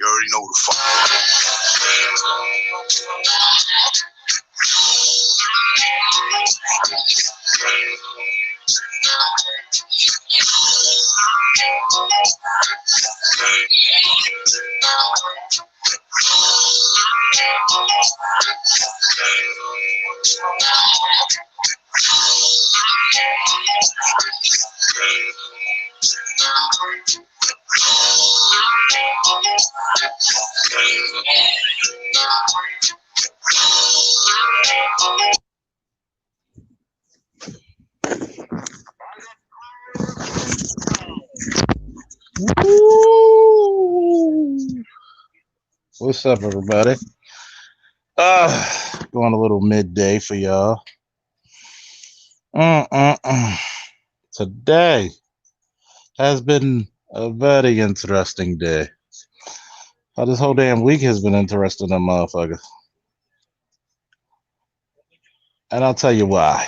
You already know the fuck. Woo! What's up, everybody? Going a little midday for y'all. Mm-mm-mm. Today has been a very interesting day. How this whole damn week has been interesting, that motherfucker. And I'll tell you why.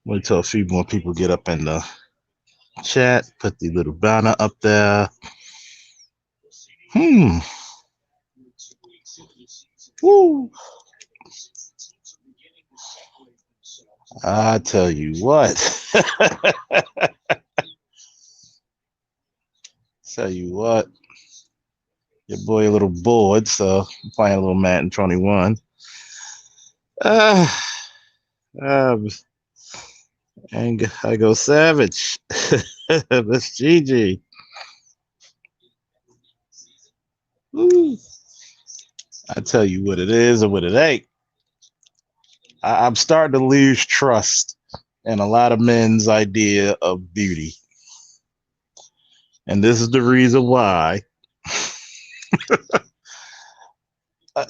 Wait till a few more people get up in the chat. Put the little banner up there. Hmm. Woo. I tell you what. Tell you what. Your boy a little bored, so I'm playing a little Madden 21. Uh, um, and I go Savage. That's Gigi. Woo. I tell you what it is and what it ain't. I'm starting to lose trust in a lot of men's idea of beauty. And this is the reason why.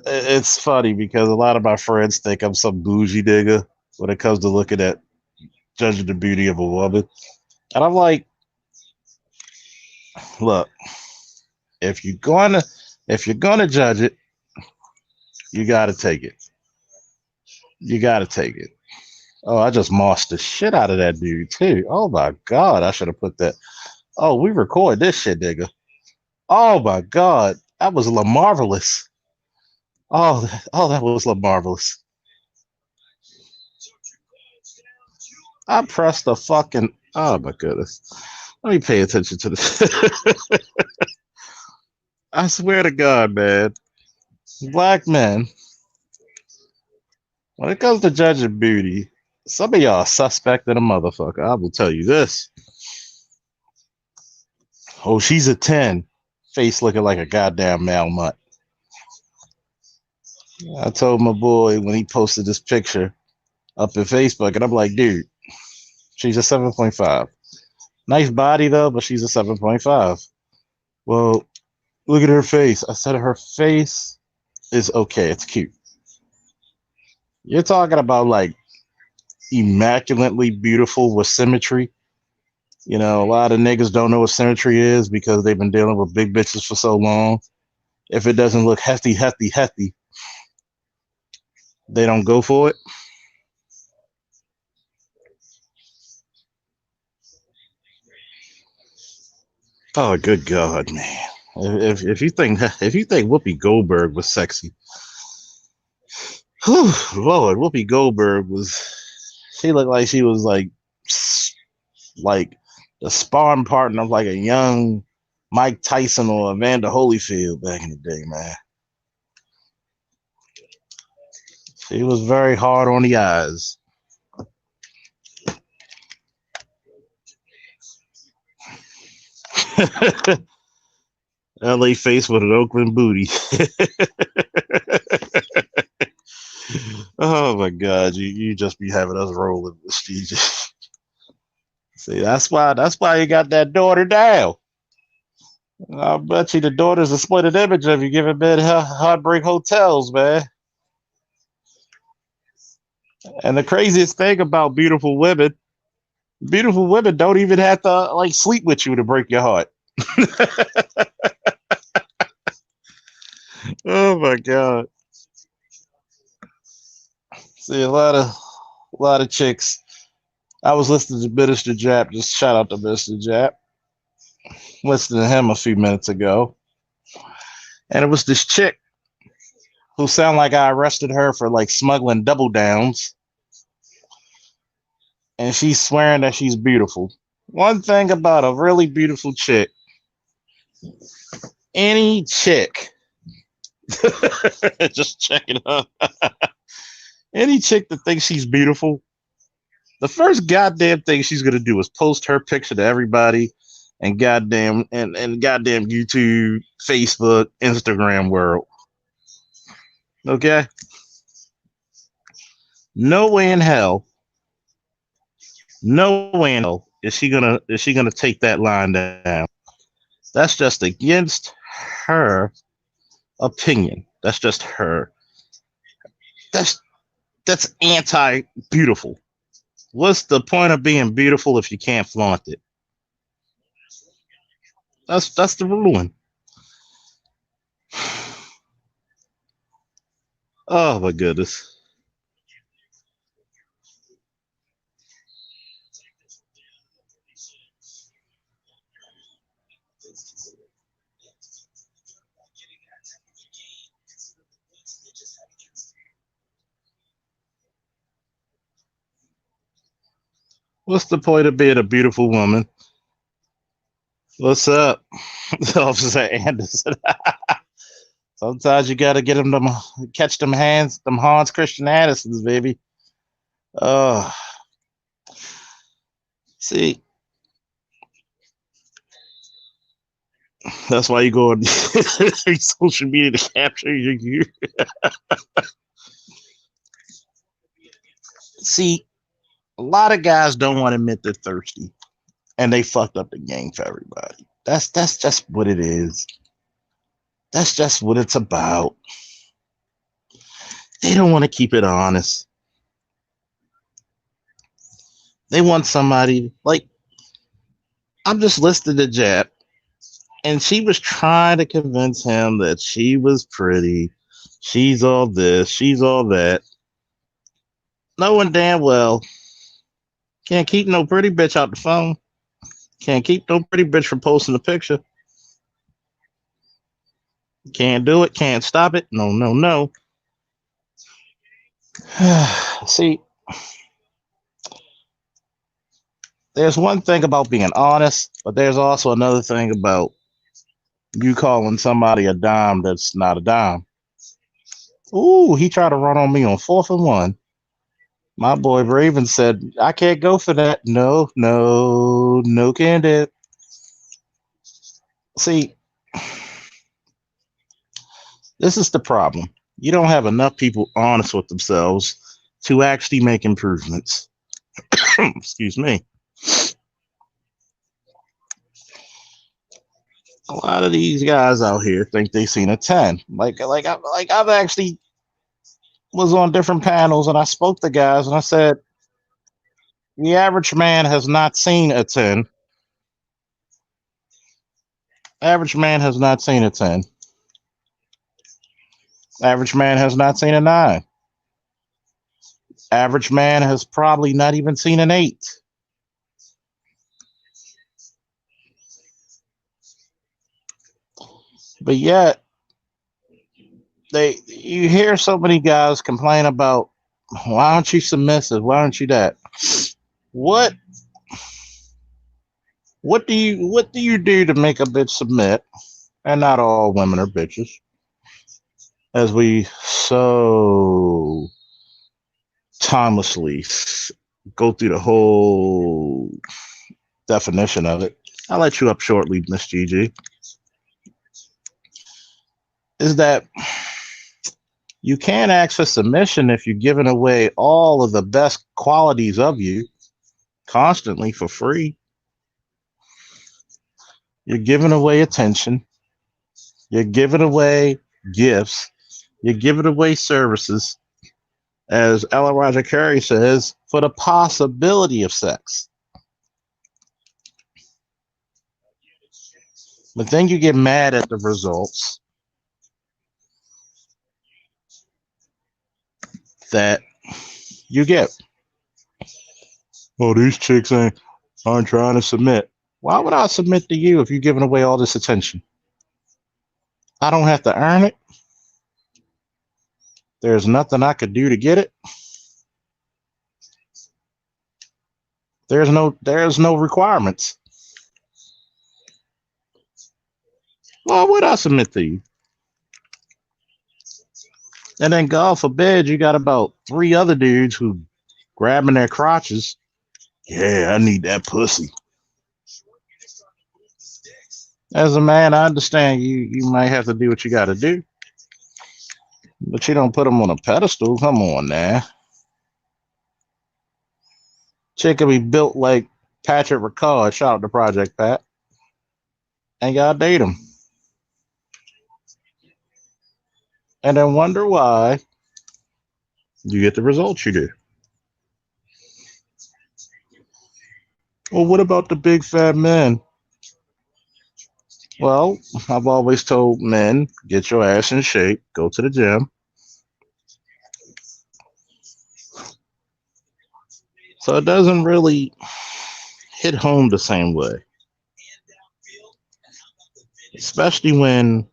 It's funny because a lot of my friends think I'm some bougie nigga when it comes to looking at judging the beauty of a woman. And I'm like, look, if you're gonna if you're gonna judge it, you gotta take it. You gotta take it. Oh, I just mossed the shit out of that dude too. Oh my god, I should have put that. Oh, we record this shit, nigga. Oh my god, that was La Marvelous. Oh, that was La Marvelous. I pressed the fucking. Oh my goodness. Let me pay attention to this. I swear to God, man. Black men, when it comes to judging beauty, some of y'all are suspect in a motherfucker. I will tell you this. Oh, she's a 10. Face looking like a goddamn male mutt. I told my boy when he posted this picture up in Facebook, and I'm like, dude, she's a 7.5. Nice body though, but she's a 7.5. Well, look at her face. I said her face is okay. It's cute. You're talking about like immaculately beautiful with symmetry. You know, a lot of niggas don't know what symmetry is because they've been dealing with big bitches for so long. If it doesn't look hefty, hefty, hefty, they don't go for it. Oh, good God, man! If you think Whoopi Goldberg was sexy, whew, Lord, Whoopi Goldberg was. She looked like she was like the sparring partner of like a young Mike Tyson or Evander Holyfield back in the day, man. She was very hard on the eyes. LA face with an Oakland booty. Oh my God, you just be having us rolling, prestigious. See, that's why you got that daughter down. I bet you the daughter's a splitted image of you giving men heartbreak hotels, man. And the craziest thing about beautiful women don't even have to like sleep with you to break your heart. Oh my God. See a lot of chicks. I was listening to Minister Jap. Just shout out to Minister Jap. Listening to him a few minutes ago, and it was this chick who sounded like I arrested her for like smuggling double downs, and she's swearing that she's beautiful. One thing about a really beautiful chick, any chick, just checking up, any chick that thinks she's beautiful, the first goddamn thing she's gonna do is post her picture to everybody and goddamn YouTube, Facebook, Instagram world. Okay? No way in hell, no way in hell is she gonna take that line down. That's just against her opinion. That's just her. That's that's anti beautiful. What's the point of being beautiful if you can't flaunt it? That's the ruling. Oh my goodness. What's the point of being a beautiful woman? What's up, Officer Anderson? Sometimes you gotta get them to catch them hands, them Hans Christian Andersons, baby. Oh, see, that's why you go on social media to capture you. See, a lot of guys don't want to admit they're thirsty, and they fucked up the game for everybody. That's just what it is. That's just what it's about. They don't want to keep it honest. They want somebody like I'm just listening to Jap, and she was trying to convince him that she was pretty. She's all this, she's all that. Knowing damn well can't keep no pretty bitch out the phone. Can't keep no pretty bitch from posting a picture. Can't do it. Can't stop it. No, no, no. See, there's one thing about being honest, but there's also another thing about you calling somebody a dime that's not a dime. Ooh, he tried to run on me on 4th and 1. My boy Raven said, I can't go for that. No, no, no can do. See, this is the problem. You don't have enough people honest with themselves to actually make improvements. Excuse me. A lot of these guys out here think they seen a 10. I've actually was on different panels and I spoke to guys and I said, The average man has not seen a 10. Average man has not seen a 10. Average man has not seen a 9. Average man has probably not even seen an 8. But yet, you hear so many guys complain about, why aren't you submissive? Why aren't you that? What what do you do to make a bitch submit? And not all women are bitches, as we so timelessly go through the whole definition of it. I'll let you up shortly, Miss Gigi. Is that you can't access submission if you're giving away all of the best qualities of you constantly for free. You're giving away attention. You're giving away gifts. You're giving away services, as Ella Roger Curry says, for the possibility of sex. But then you get mad at the results that you get. Oh, these chicks aren't trying to submit. Why would I submit to you if you're giving away all this attention? I don't have to earn it. There's nothing I could do to get it. There's no requirements. Why would I submit to you? And then, God forbid, you got about 3 other dudes who grabbing their crotches. Yeah, I need that pussy. As a man, I understand you might have to do what you got to do, but you don't put them on a pedestal. Come on now. Chick can be built like Patrick Ricard. Shout out to Project Pat. And y'all date him. And then wonder why you get the results you do. Well, what about the big fat men? Well, I've always told men, get your ass in shape, go to the gym. So it doesn't really hit home the same way. Especially when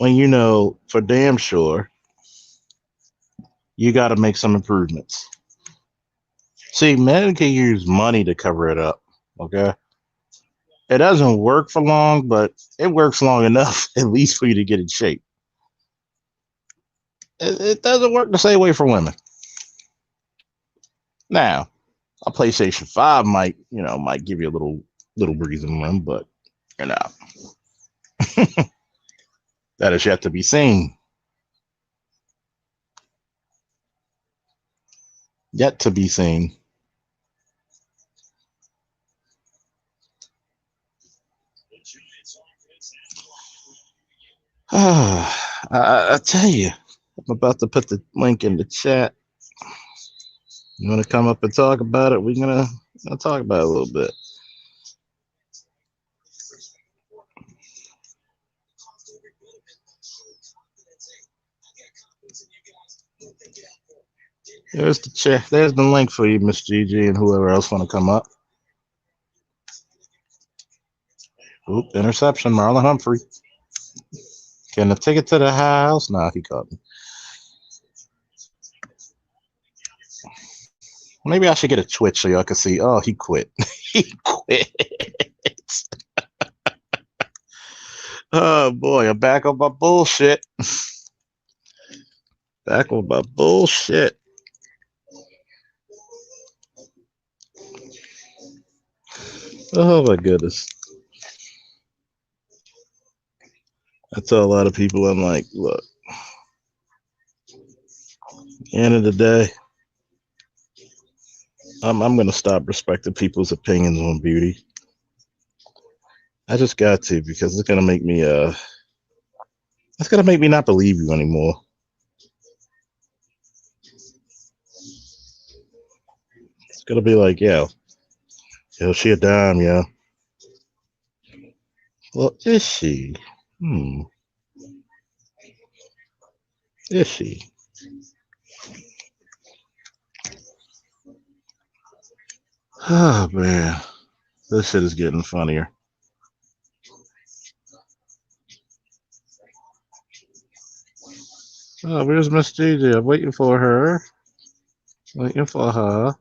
you know for damn sure you got to make some improvements. See, men can use money to cover it up, okay? It doesn't work for long, but it works long enough, at least for you to get in shape. It doesn't work the same way for women. Now, a PlayStation 5 might give you a little breathing room, but you know, that is yet to be seen. Yet to be seen. I tell you, I'm about to put the link in the chat. You want to come up and talk about it? We're gonna talk about it a little bit. There's the chat. There's the link for you, Miss Gigi, and whoever else want to come up. Oop, interception, Marlon Humphrey. Getting a ticket to the house? Nah, he caught me. Maybe I should get a Twitch so y'all can see. Oh, he quit. He quit. Oh boy, I'm back on my bullshit. Back on my bullshit. Oh my goodness. I tell a lot of people, I'm like, look, at the end of the day, I'm going to stop respecting people's opinions on beauty. I just got to, because it's going to make me not believe you anymore. gonna be like, yo, she a dime, yo. Well, is she? Hmm, is she? Oh man, this shit is getting funnier. Oh, where's Miss Gigi? I'm waiting for her. Waiting for her.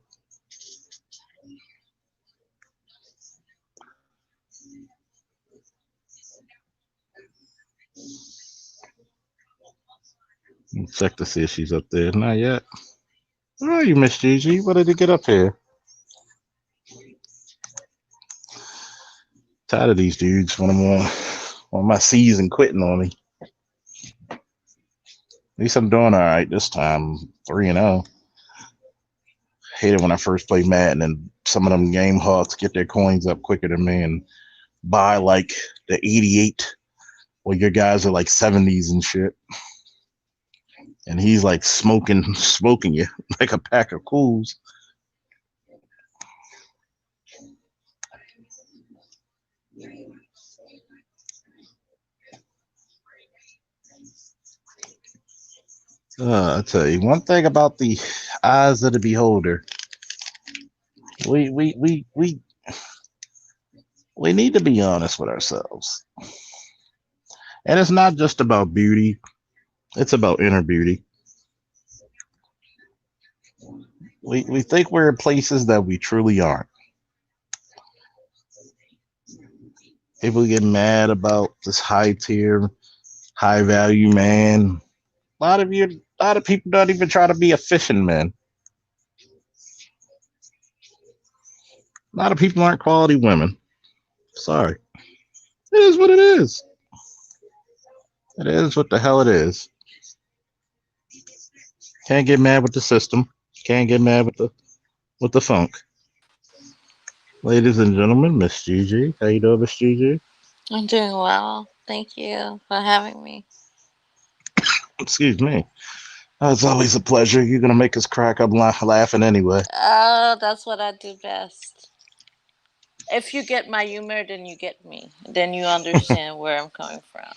Check to see if she's up there. Not yet. Where are you, Miss Gigi? What did you get up here? Tired of these dudes when I'm on my season quitting on me. At least I'm doing all right this time. 3-0. Hate it when I first play Madden and some of them game hawks get their coins up quicker than me and buy like the 88 where your guys are like 70s and shit. And he's like smoking you like a pack of cools. I tell you one thing about the eyes of the beholder. We we we we we need to be honest with ourselves. And it's not just about beauty, it's about inner beauty. We think we're in places that we truly aren't. People get mad about this high tier, high value man. A lot of people don't even try to be a fishing man. A lot of people aren't quality women. Sorry. It is what it is. It is what the hell it is. Can't get mad with the system. Can't get mad with the funk. Ladies and gentlemen, Miss Gigi. How you doing, Miss Gigi? I'm doing well. Thank you for having me. Excuse me. It's always a pleasure. You're gonna make us crack up laughing anyway. Oh, that's what I do best. If you get my humor, then you get me. Then you understand where I'm coming from.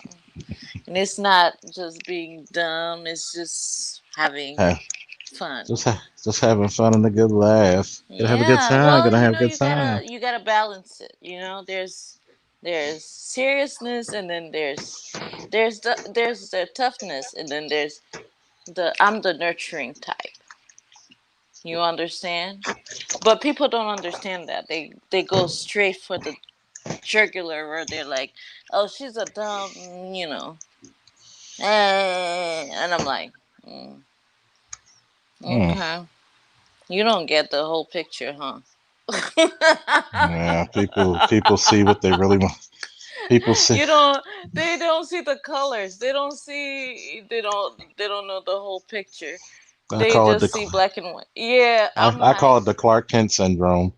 And it's not just being dumb, it's just having Hey, fun. just having fun and a good laugh. Gonna have a good Yeah, time. well, Gonna have a good time. you gotta balance it. There's seriousness, and then there's the toughness, and then there's the I'm the nurturing type. You understand? But people don't understand that. They go straight for the jugular, where they're like, "Oh, she's a dumb," and I'm like, mm, Hmm. "Okay, you don't get the whole picture, huh?" Yeah, people see what they really want. People see. you don't. They don't see the colors. They don't see. They don't know the whole picture. I They call it just see black and white. Yeah, I'm I call like, it the Clark Kent syndrome.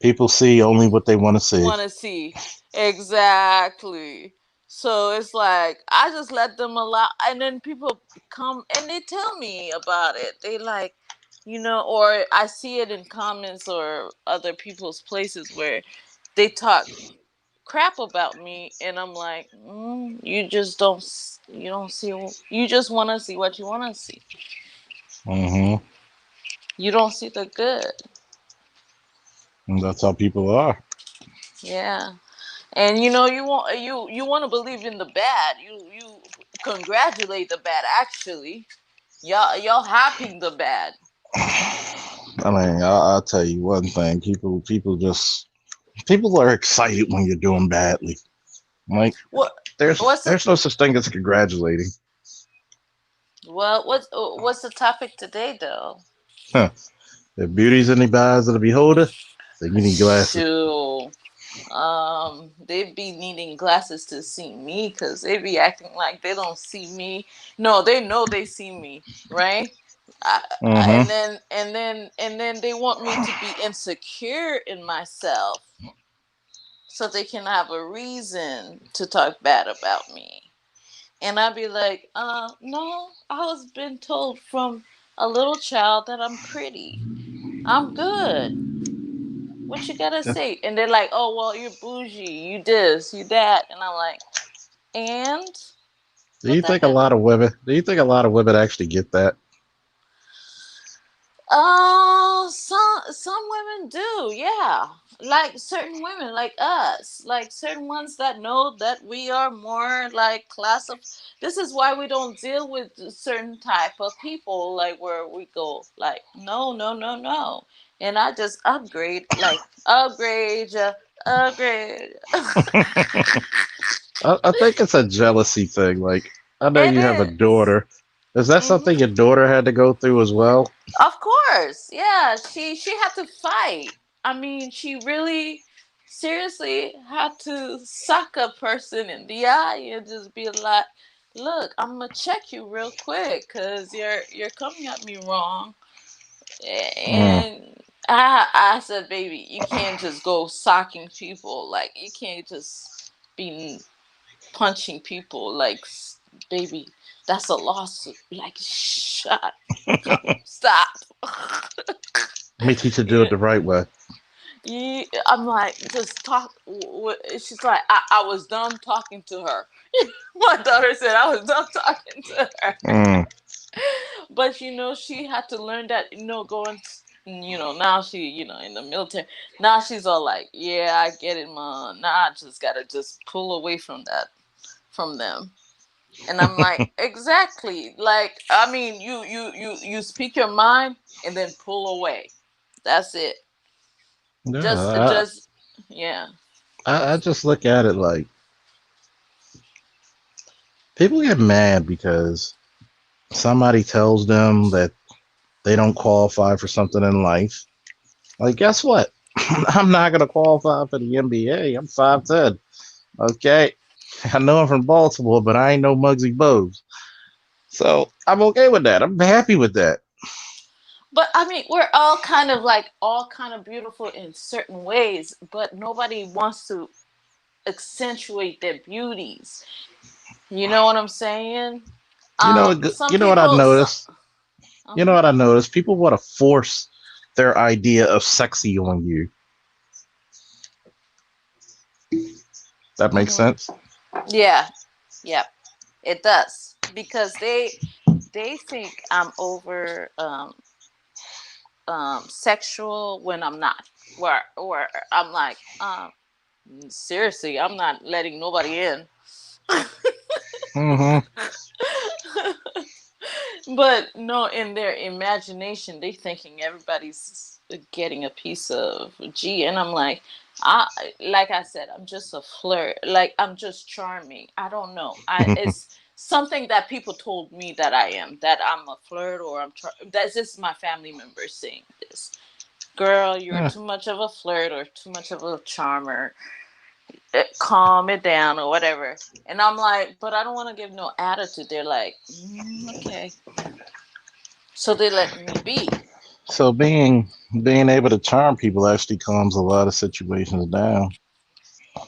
People see only what they want to see. want to see exactly. So it's like I just let them allow, and then people come and they tell me about it. They like, or I see it in comments or other people's places where they talk crap about me, and I'm like, you just you don't see, you just want to see what you want to see. Hmm. You don't see the good. And that's how people are. Yeah. And you want to believe in the bad. You congratulate the bad. Actually, y'all happy the bad. I mean, I'll tell you one thing. People are excited when you're doing badly. Like, What there's what's the there's no such thing as congratulating. well what's the topic today though? Huh. If beauty's in the eyes of the beholder, then you need glasses. Shoo. They be needing glasses to see me because they be acting like they don't see me. No, they know they see me, right? Hmm. And then they want me to be insecure in myself so they can have a reason to talk bad about me. And I'd be like, no, I was been told from a little child that I'm pretty. I'm good. What you gotta say? And they're like, oh well, you're bougie, you this, you that, and I'm like, and Do what you that think a got? lot of women? Do you think a lot of women actually get that? Oh, some women do, yeah. Like certain women, like us, like certain ones that know that we are more like class of. This is why we don't deal with certain type of people, like where we go, like no, no, no, no, and I just upgrade, like upgrade, upgrade. I think it's a jealousy thing. Like, I know It you have a is. daughter. Is that Mm-hmm. something your daughter had to go through as well? Of course, yeah. She had to fight. I mean, she really seriously had to suck a person in the eye and just be like, "Look, I'm gonna check you real quick because you're coming at me wrong." Mm. And I said, "Baby, you can't just go socking people. Like you can't just be punching people. Like, baby, that's a lawsuit. Like, shut, stop." Let me teach you to do Yeah, it the right way. I'm like, just talk. She's like, I was done talking to her. My daughter said I was done talking to her. Mm. But she had to learn that. Going. Now she, in the military. Now she's all like, yeah, I get it, mom. Now I just gotta just pull away from that, from them. And I'm like, exactly. Like, I mean, you speak your mind and then pull away. That's it. Just, Yeah, just, yeah. I just look at it like people get mad because somebody tells them that they don't qualify for something in life. Like, guess what? I'm not going to qualify for the NBA. I'm 5'10. Okay. I know I'm from Baltimore, but I ain't no Muggsy Bogues. So I'm okay with that. I'm happy with that. But I mean, we're all kind of like all kind of beautiful in certain ways, but nobody wants to accentuate their beauties. You know what I'm saying? Some You know what I people, some. noticed? You know Uh-huh. what I noticed? People want to force their idea of sexy on you. That makes Hmm. sense. Yeah, yeah, it does because they think I'm over sexual when I'm not. Where I'm like, seriously, I'm not letting nobody in. Hmm. But no, in their imagination, they thinking everybody's getting a piece of G, and I'm I like I said, I'm just a flirt. Like I'm just charming. I don't know. It's something that people told me that I am. That I'm a flirt or that's just my family members saying this. Girl, you're Yeah. too much of a flirt or too much of a charmer. Calm it down or whatever. And I'm like, but I don't want to give no attitude. They're like, okay. So they let me be. So being able to charm people actually calms a lot of situations down.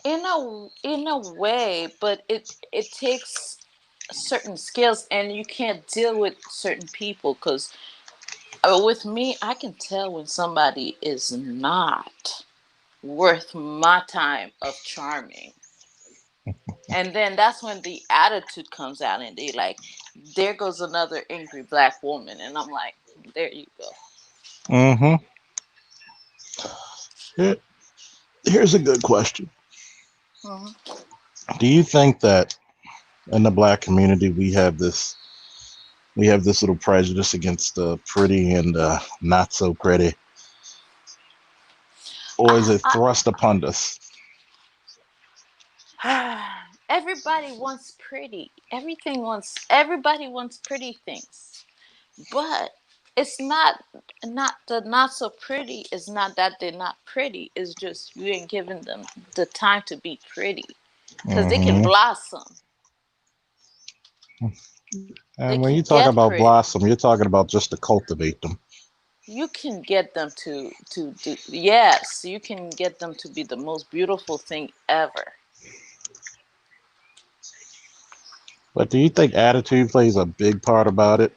In a way, but it takes certain skills, and you can't deal with certain people because with me, I can tell when somebody is not worth my time of charming. And then that's when the attitude comes out, and they like, there goes another angry black woman, and I'm like, there you go. Hmm. Here's a good question. Hmm. Do you think that in the black community we have this little prejudice against the pretty and not so pretty, or is it I, thrust upon us? everybody wants pretty. Everybody wants pretty things. But it's not the not so pretty is not that they're not pretty. It's just you ain't giving them the time to be pretty. Cause they can Hmm. blossom. They And when you can talk get about pretty. blossom, you're talking about just to cultivate them. You can get them to do, yes, you can get them to be the most beautiful thing ever. But do you think attitude plays a big part about it?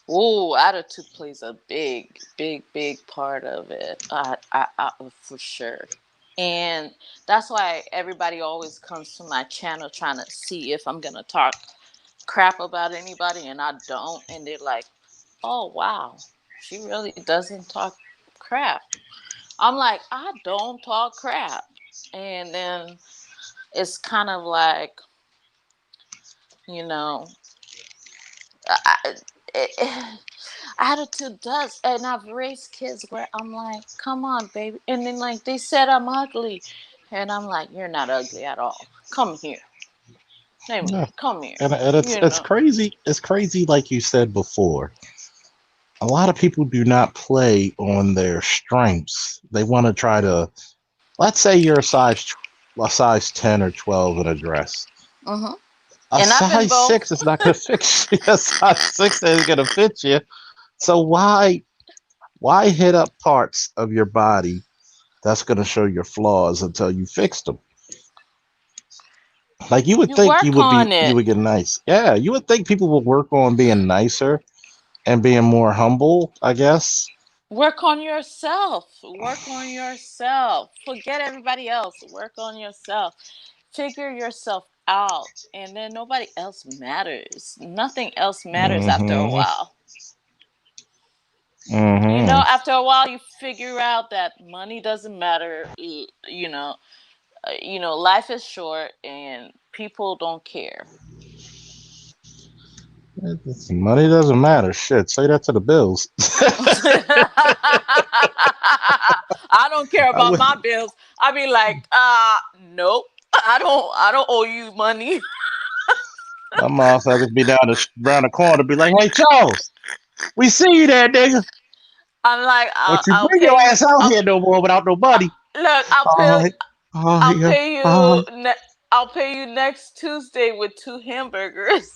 Oh, attitude plays a big, big, big part of it. For sure. And that's why everybody always comes to my channel trying to see if I'm gonna talk crap about anybody, and I don't. And they're like, "Oh wow, she really doesn't talk crap." I'm like, "I don't talk crap," and then it's kind of like, you know, I, it, attitude does. And I've raised kids where I'm like, come on, baby. And then, like, they said I'm ugly. And I'm like, you're not ugly at all. Come here. Yeah. Come here. And it's You it's know. crazy. It's crazy, like you said before. A lot of people do not play on their strengths. They want to try to. Let's say you're a size 10 or 12 in a dress. Hmm. A And I've been size both. 6 is not going to fix you. A size 6 is going to fit you. So why hit up parts of your body that's going to show your flaws until you fix them? Like you would You think work on you it. would get nice. Yeah, you would think people would work on being nicer and being more humble, I guess. Work on yourself. Work on yourself. Forget everybody else. Work on yourself. Figure yourself out. And then nobody else matters. Nothing else matters after a Mm-hmm. while. You know, Mm-hmm. after a while, you figure out that money doesn't matter. Life is short, and people don't care. Money doesn't matter. Shit, say that to the bills. I don't care I about would, my bills. I be like, nope. I don't owe you money. my motherfuckers be around the corner, be like, "Hey Charles, we see you there, nigga. I'm like, Don't you I'll bring your pay you. ass out here no more without no money." Look, All right, all right, I'll yeah, pay all you. right. I'll pay you next Tuesday with 2 hamburgers.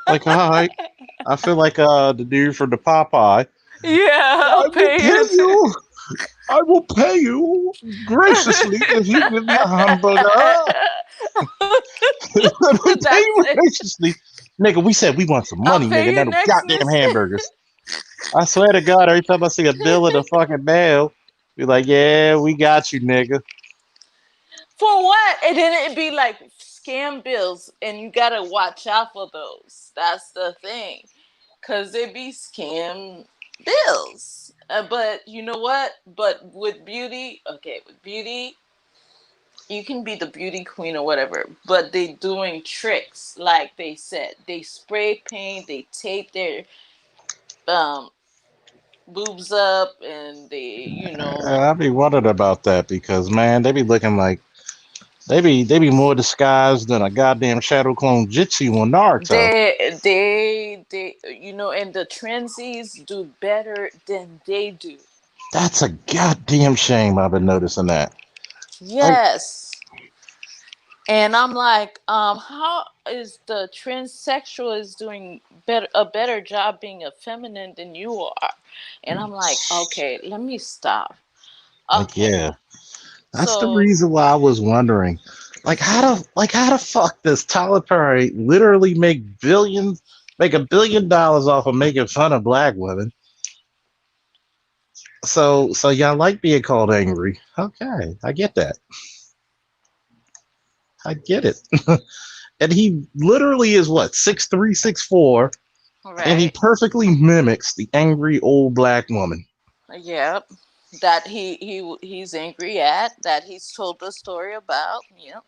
Like, all right. I feel like the dude from the Popeye. Yeah, I'll I will pay pay you. you. I will pay you graciously if you give me a hamburger. I will pay That's you it. graciously. Nigga, we said we want some I'll money, nigga, pay not you no next goddamn Tuesday. hamburgers. I swear to God, every time I see a bill in the fucking mail, be like, yeah, we got you, nigga. For what? And then it'd be like scam bills, and you gotta watch out for those. That's the thing, cause it be scam bills. But you know what? But with beauty, okay, with beauty, you can be the beauty queen or whatever, but they doing tricks. Like they said, they spray paint, they tape their um boobs up, and And I be wondering about that because man, they be looking like they be more disguised than a goddamn shadow clone Jitsu on Naruto. and the transies do better than they do. That's a goddamn shame. I've been noticing that. Like, Yes. And I'm like, how is the transsexual is doing a better job being a feminine than you are? And I'm like, okay, let me stop. Okay. yeah, that's the So reason why I was wondering, how the fuck does Tyler Perry literally make $1 billion off of making fun of black women? So y'all like being called angry? Okay, I get that. I get it. And he literally is what 6'3", 6'4", and he right. perfectly mimics the angry old black woman. Yep. That he's angry at, that he's told the story about. Yep.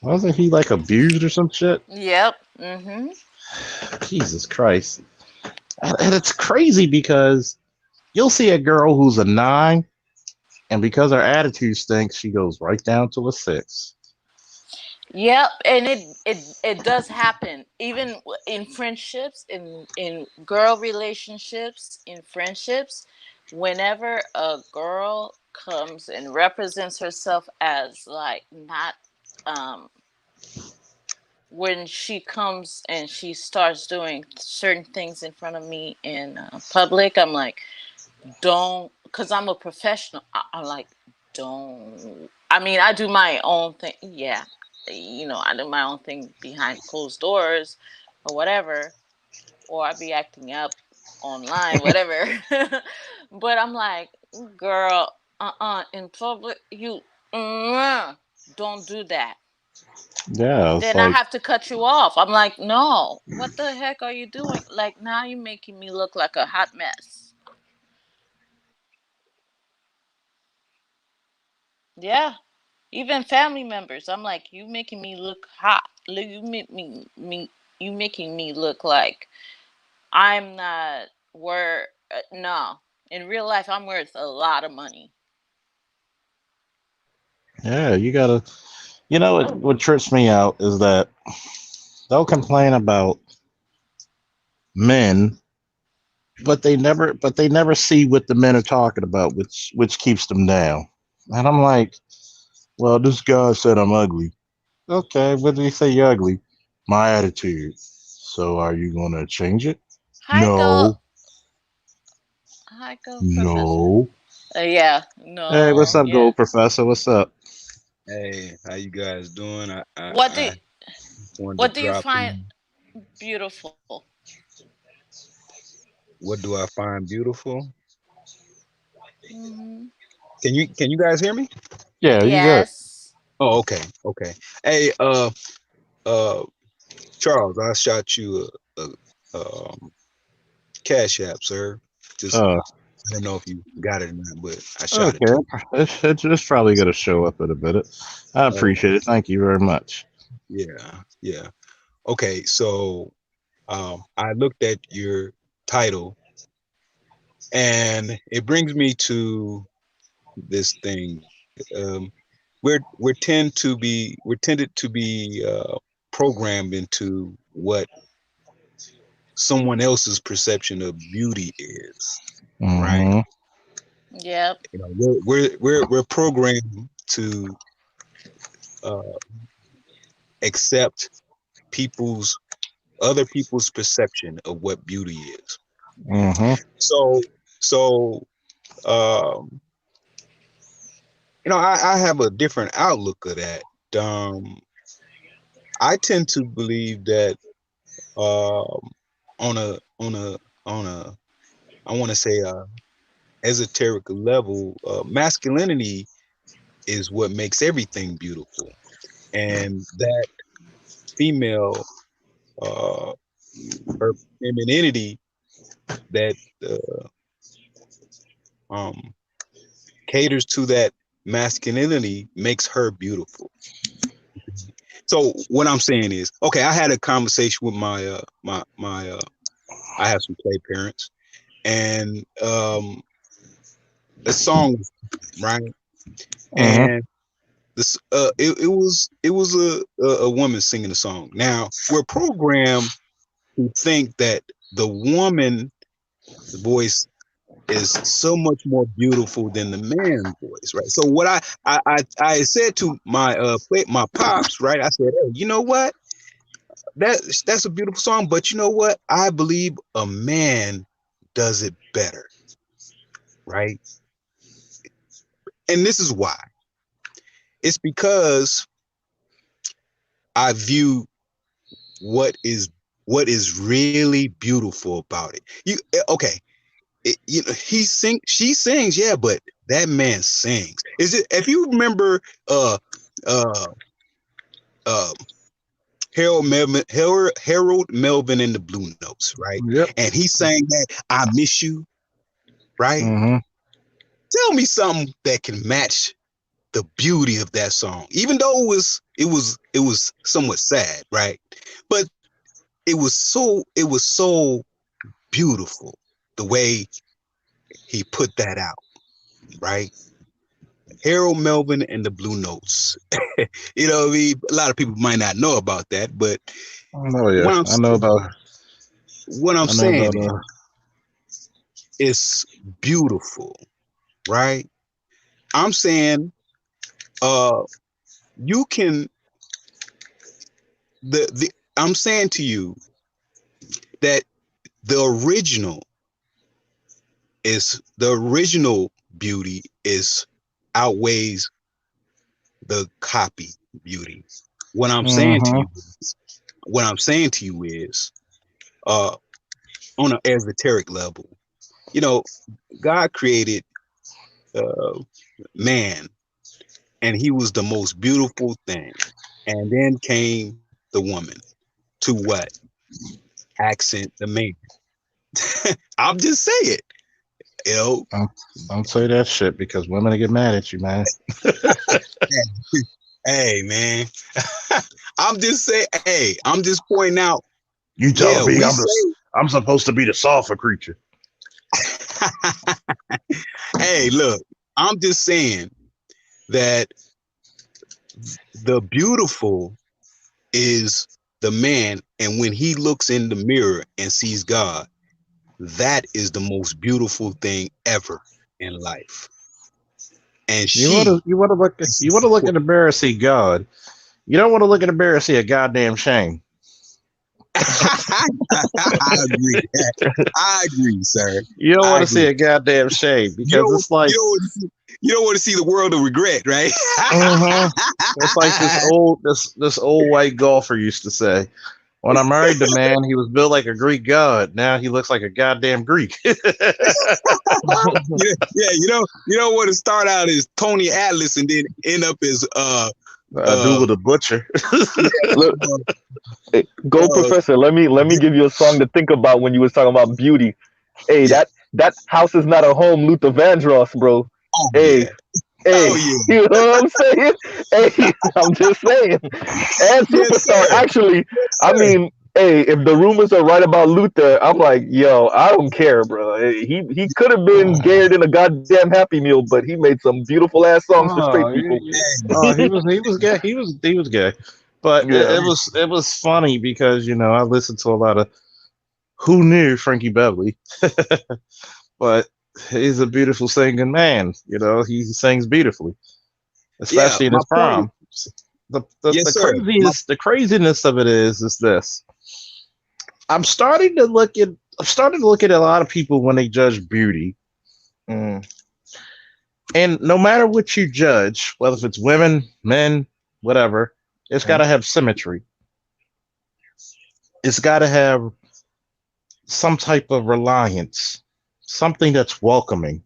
Wasn't he like abused or some shit? Yep. Mhm. Jesus Christ! And it's crazy because you'll see a girl who's a 9, and because her attitude stinks, she goes right down to a 6. Yep, and it does happen even in friendships, in girl relationships, in friendships. Whenever a girl comes and represents herself as like not, um, when she comes and she starts doing certain things in front of me in public, I'm like, don't, because I'm a professional. I'm like, don't. I mean, I do my own thing. Yeah, I do my own thing behind closed doors or whatever, or I be acting up. online, whatever. But I'm like, girl, in public, you don't do that. Yeah, it's Then I like, have to cut you off. I'm like, no, what the heck are you doing? Like, now you're making me look like a hot mess. Yeah. Even family members, I'm like, you making me look hot. You make me you making me look like I'm not worth. No, in real life, I'm worth a lot of money. yeah, you gotta. You know what trips me out is that they'll complain about men, but they never see what the men are talking about, which keeps them down. And I'm like, well, this guy said I'm ugly. Okay, what did he say you're ugly? My attitude. So are you gonna change it? Hi, go. No, Hi, go, Professor. no. Yeah, Hey, what's no, up, yeah. Gold Professor? What's up? Hey, how you guys doing? What do I wanted to what do you drop find in. beautiful? What do I find beautiful? Hmm. Can you guys hear me? Yeah, you good? Yes. Oh, okay, okay. Hey, uh, Charles, I shot you a cash app, sir. Just Uh, I don't know if you got it or not, but I shot it okay. to you. It's probably gonna show up in a minute. I Oh, appreciate it. Thank you very much. yeah, yeah. Okay, so I looked at your title, and it brings me to this thing. We're tended to be programmed into what someone else's perception of beauty is, right? Hmm. Yep. You know, we're programmed to uh, accept people's other people's perception of what beauty is. Hmm. So so um, I have a different outlook of that. Um, I tend to believe that on a I want to say esoteric level, masculinity is what makes everything beautiful, and that female, uh, her femininity that uh, um, caters to that masculinity makes her beautiful. So what I'm saying is, okay, I had a conversation with my I have some play parents, and a song, right? Hmm. And this it was a woman singing the song. Now we're programmed to think that the woman voice is so much more beautiful than the man's voice, right? So what I said to my pops, right? I said, hey, you know what? That's a beautiful song, but you know what? I believe a man does it better, right? And this is why. It's because I view what is what is really beautiful about it. Okay? She sings, yeah, but that man sings. Is it? If you remember, uh, uh, Harold Melvin in the Blue Notes, right? Yep. And he sang that "I Miss You," right? Hmm. Tell me something that can match the beauty of that song, even though it was somewhat sad, right? But it was so beautiful the way he put that out, right? Harold Melvin and the Blue Notes. You know what I mean? A lot of people might not know about that, but Oh yeah, what I'm what I'm I know saying about is it's beautiful, right? I'm saying uh you can the I'm saying to you that the original the original beauty is outweighs the copy beauty. What I'm saying to Hmm. you what I'm saying to you is uh on an esoteric level. You know, God created man, and he was the most beautiful thing. And then came the woman to what? Accent the man. I'm just saying, you know. Don't say that shit because women will get mad at you, man. Hey, man. I'm just saying, hey, I'm just pointing out. You telling me I'm supposed to be the softer creature. Hey, look, I'm just saying that the beautiful is the man, and when he looks in the mirror and sees God, that is the most beautiful thing ever in life. And you want to look in the mirror and see God. You don't want to look in the mirror and see a goddamn shame. I agree. I agree, sir. You don't want to see a goddamn shame because it's like you don't want to see the world of regret, right? It's like this old white golfer used to say. When I married the man, he was built like a Greek god. Now he looks like a goddamn Greek. Yeah, you don't want to start out as Tony Atlas and then end up as Abdullah the Butcher. Look, hey, go, Professor. Let me give you a song to think about when you was talking about beauty. Hey, that house is not a home, Luther Vandross, bro. Oh, hey, yeah. hey, you know what I'm saying? Hey, I'm just saying. And Superstar, actually, I mean, hey, if the rumors are right about Luther, I'm like, yo, I don't care, bro. He could have been gayer than a goddamn Happy Meal, but he made some beautiful ass songs for straight people. He was gay. He was gay. But it was funny because I listened to a lot of who knew Frankie Beverly, but he's a beautiful singing man. He sings beautifully, especially in his prom. The craziness of it is this. I'm starting to look at a lot of people when they judge beauty. And no matter what you judge, whether if it's women, men, whatever, it's got to have symmetry. It's got to have some type of reliance, something that's welcoming,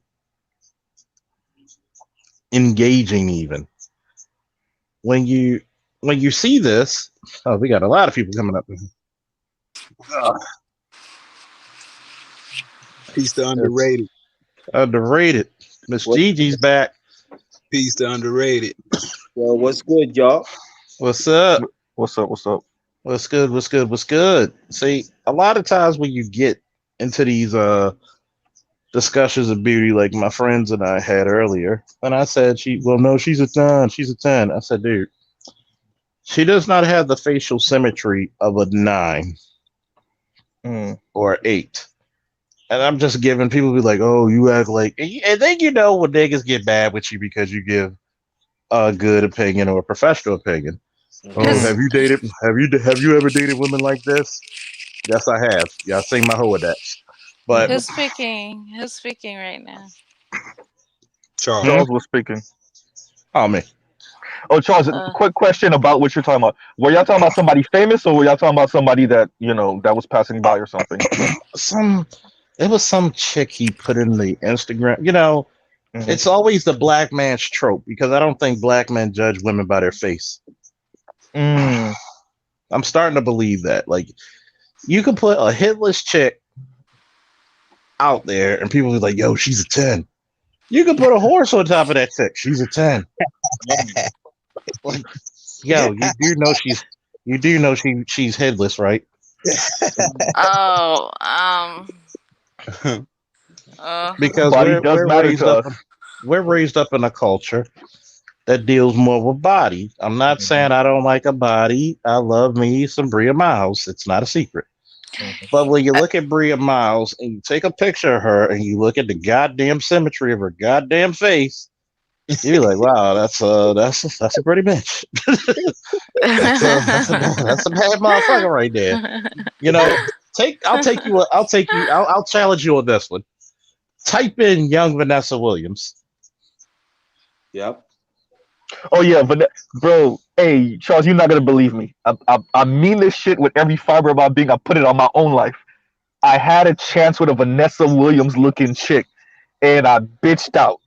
engaging even. When you see this, we got a lot of people coming up. Peace to underrated. Underrated. Miss Gigi's back. Peace to underrated. Well, what's good, y'all? What's up? What's up? What's good? See, a lot of times when you get into these discussions of beauty, like my friends and I had earlier, and I said, she's a 10. She's a 10. I said, dude, she does not have the facial symmetry of a 9 or 8. And I'm just giving people be like, oh, you act like, and then when niggas get bad with you because you give a good opinion or a professional opinion. Oh, have you ever dated women like this? Yes, I have. Y'all sing my Rolodex. But who's speaking right now? Charles was speaking. Oh, man. Oh, Charles, quick question about what you're talking about. Were y'all talking about somebody famous, or were y'all talking about somebody that that was passing by or something? It was some chick he put in the Instagram. It's always the black man's trope because I don't think black men judge women by their face. I'm starting to believe that. Like, you can put a hitless chick out there and people be like, yo, she's a 10. You can put a horse on top of that chick. She's a 10. Like, yo, you do know she's headless, right? Oh, because we're raised up in a culture that deals more with body. I'm not saying I don't like a body. I love me some Bria Miles. It's not a secret. But when you look at Bria Miles and you take a picture of her and you look at the goddamn symmetry of her goddamn face, you're like, wow, that's a pretty bitch. that's a bad motherfucker right there. I'll challenge you on this one. Type in young Vanessa Williams. Yep. Oh yeah, bro. Hey, Charles, you're not gonna believe me. I mean this shit with every fiber of my being. I put it on my own life. I had a chance with a Vanessa Williams looking chick, and I bitched out.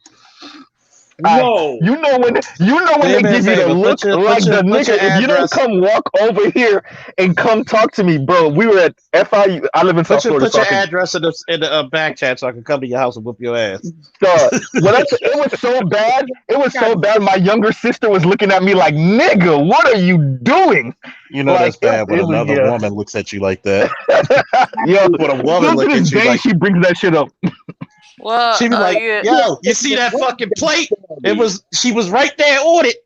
No. You know when Do they me a give you the favor, look like the put your nigga. If you don't address. come walk over here and come talk to me, bro. We were at FIU. I live in South Florida. Put your address in the back chat so I can come to your house and whoop your ass. It was so bad. It was so bad. My younger sister was looking at me like, "Nigga, what are you doing?" You know that's bad when another woman looks at you like that. Yo, when a woman still to looks this at you day, like she brings that shit up. Well, she be like, yeah. "Yo, you see that fucking plate? She was right there on it."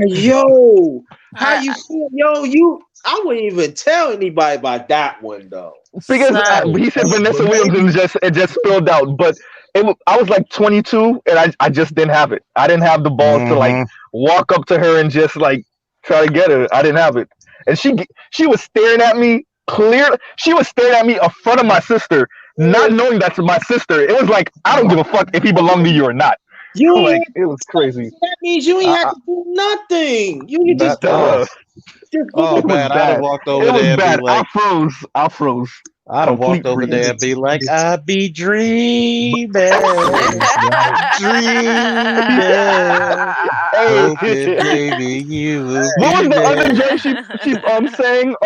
Yo, how you feel? Yo, I wouldn't even tell anybody about that one though. Because Son. he said Vanessa Williams and it just spilled out. But I was like 22 and I just didn't have it. I didn't have the balls to like walk up to her and just like try to get her. I didn't have it. And she was staring at me clearly. She was staring at me in front of my sister, not knowing that's my sister. It was like, I don't give a fuck if he belonged to you or not. Like, it was crazy. That means you ain't have to do nothing. You can just Oh man, I'd have walked over there and be like, I froze. I'd have walked over there and be like, I be dreaming, hoping baby you will. What was the other joke she sang?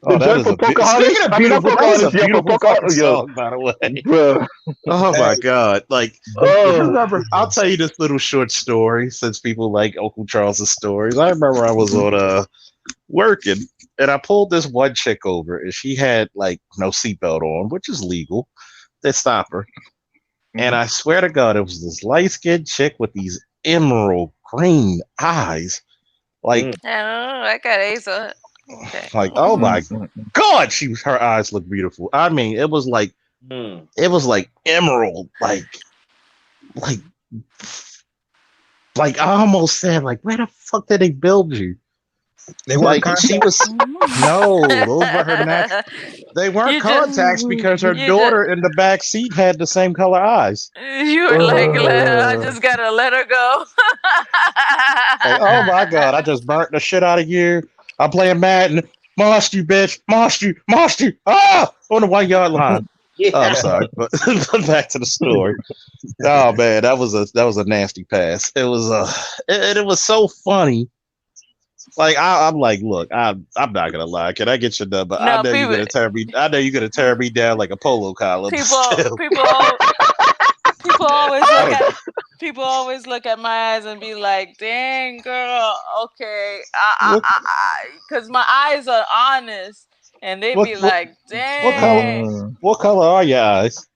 The joke for Pocahontas. Speaking of beautiful, that was a beautiful fucking song, by the way. Bruh. Oh my god! Like, remember? I'll tell you this little short story since people like Uncle Charles's stories. I remember I was on working, and I pulled this one chick over, and she had like no seatbelt on, which is legal. They stop her, and I swear to God, it was this light skinned chick with these emerald green eyes, like I got Asa. Okay. Like, oh my God, her eyes look beautiful. I mean, it was like emerald, like I almost said, like, where the fuck did they build you? They like weren't she was no, those were her natural. They weren't contacts because her daughter in the back seat had the same color eyes. You were like, I just gotta let her go. Like, oh my God, I just burnt the shit out of you. I'm playing Madden. Mossed you, bitch. Mossed you. Ah! On the 1 yard line. Yeah. Oh, I'm sorry. But back to the story. Oh man, that was a nasty pass. It was it was so funny. Like I'm like, look, I'm not gonna lie. Can I get your number? I know you're gonna tear me. I know you're gonna tear me down like a polo collar. People always look at my eyes and be like, "Dang, girl, okay." Because my eyes are honest, and they be like, "Dang." What color are your eyes?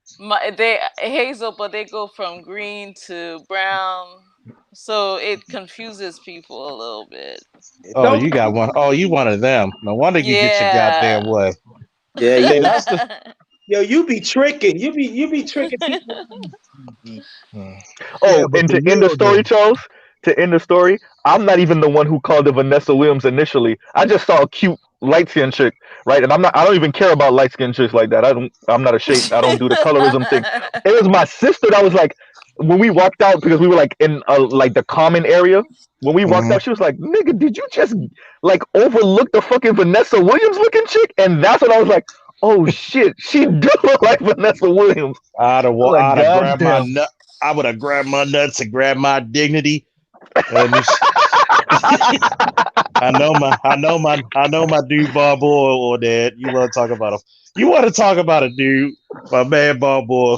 They hazel, but they go from green to brown, so it confuses people a little bit. Oh, you got one. Oh, you one of them. No wonder you get your goddamn way. Yeah, that's the. Yo, you be tricking. You be tricking people. And to end the story, Charles. To end the story, I'm not even the one who called it Vanessa Williams initially. I just saw a cute light skinned chick, right? And I don't even care about light skinned chicks like that. I'm not a shade. I don't do the colorism thing. It was my sister that was like, when we walked out, because we were like in like the common area. When we walked out, she was like, "Nigga, did you just like overlook the fucking Vanessa Williams looking chick?" And that's when I was like, "Oh shit, she do look like Vanessa Williams." I would have grabbed my nuts and grabbed my dignity. I know my dude Balboa or that. You want to talk about a dude, my man Balboa,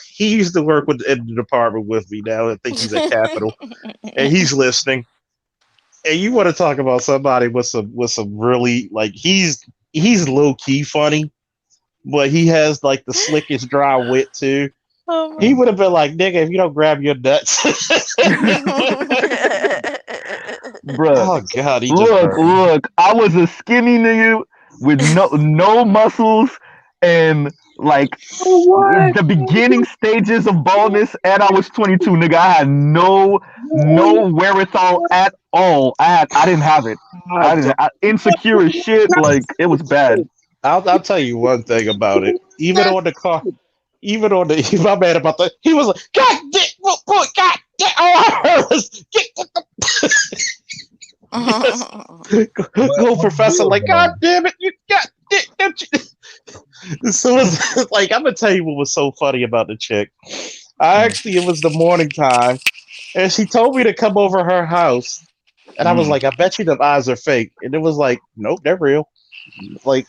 he used to work in the department with me now. I think he's at Capitol, and he's listening. And you want to talk about somebody with some really, like, he's low key funny, but he has like the slickest dry wit too. He would have been like, "Nigga, if you don't grab your nuts." Bruh. Oh God, look, I was a skinny nigga with no muscles and like the beginning stages of baldness, and I was 22, nigga. I had no wherewithal at all. I didn't have it. Insecure as shit. Like, it was bad. I'll tell you one thing about it. Even on the car, my man about the, he was like, "God damn, boy, God damn!" All I heard was, "Go, Professor!" Like, "God damn it, you got don't you- So it's like I'm gonna tell you what was so funny about the chick. It was the morning time, and she told me to come over her house, and I was Mm. like, I bet you the eyes are fake, and it was like, nope, they're real. Like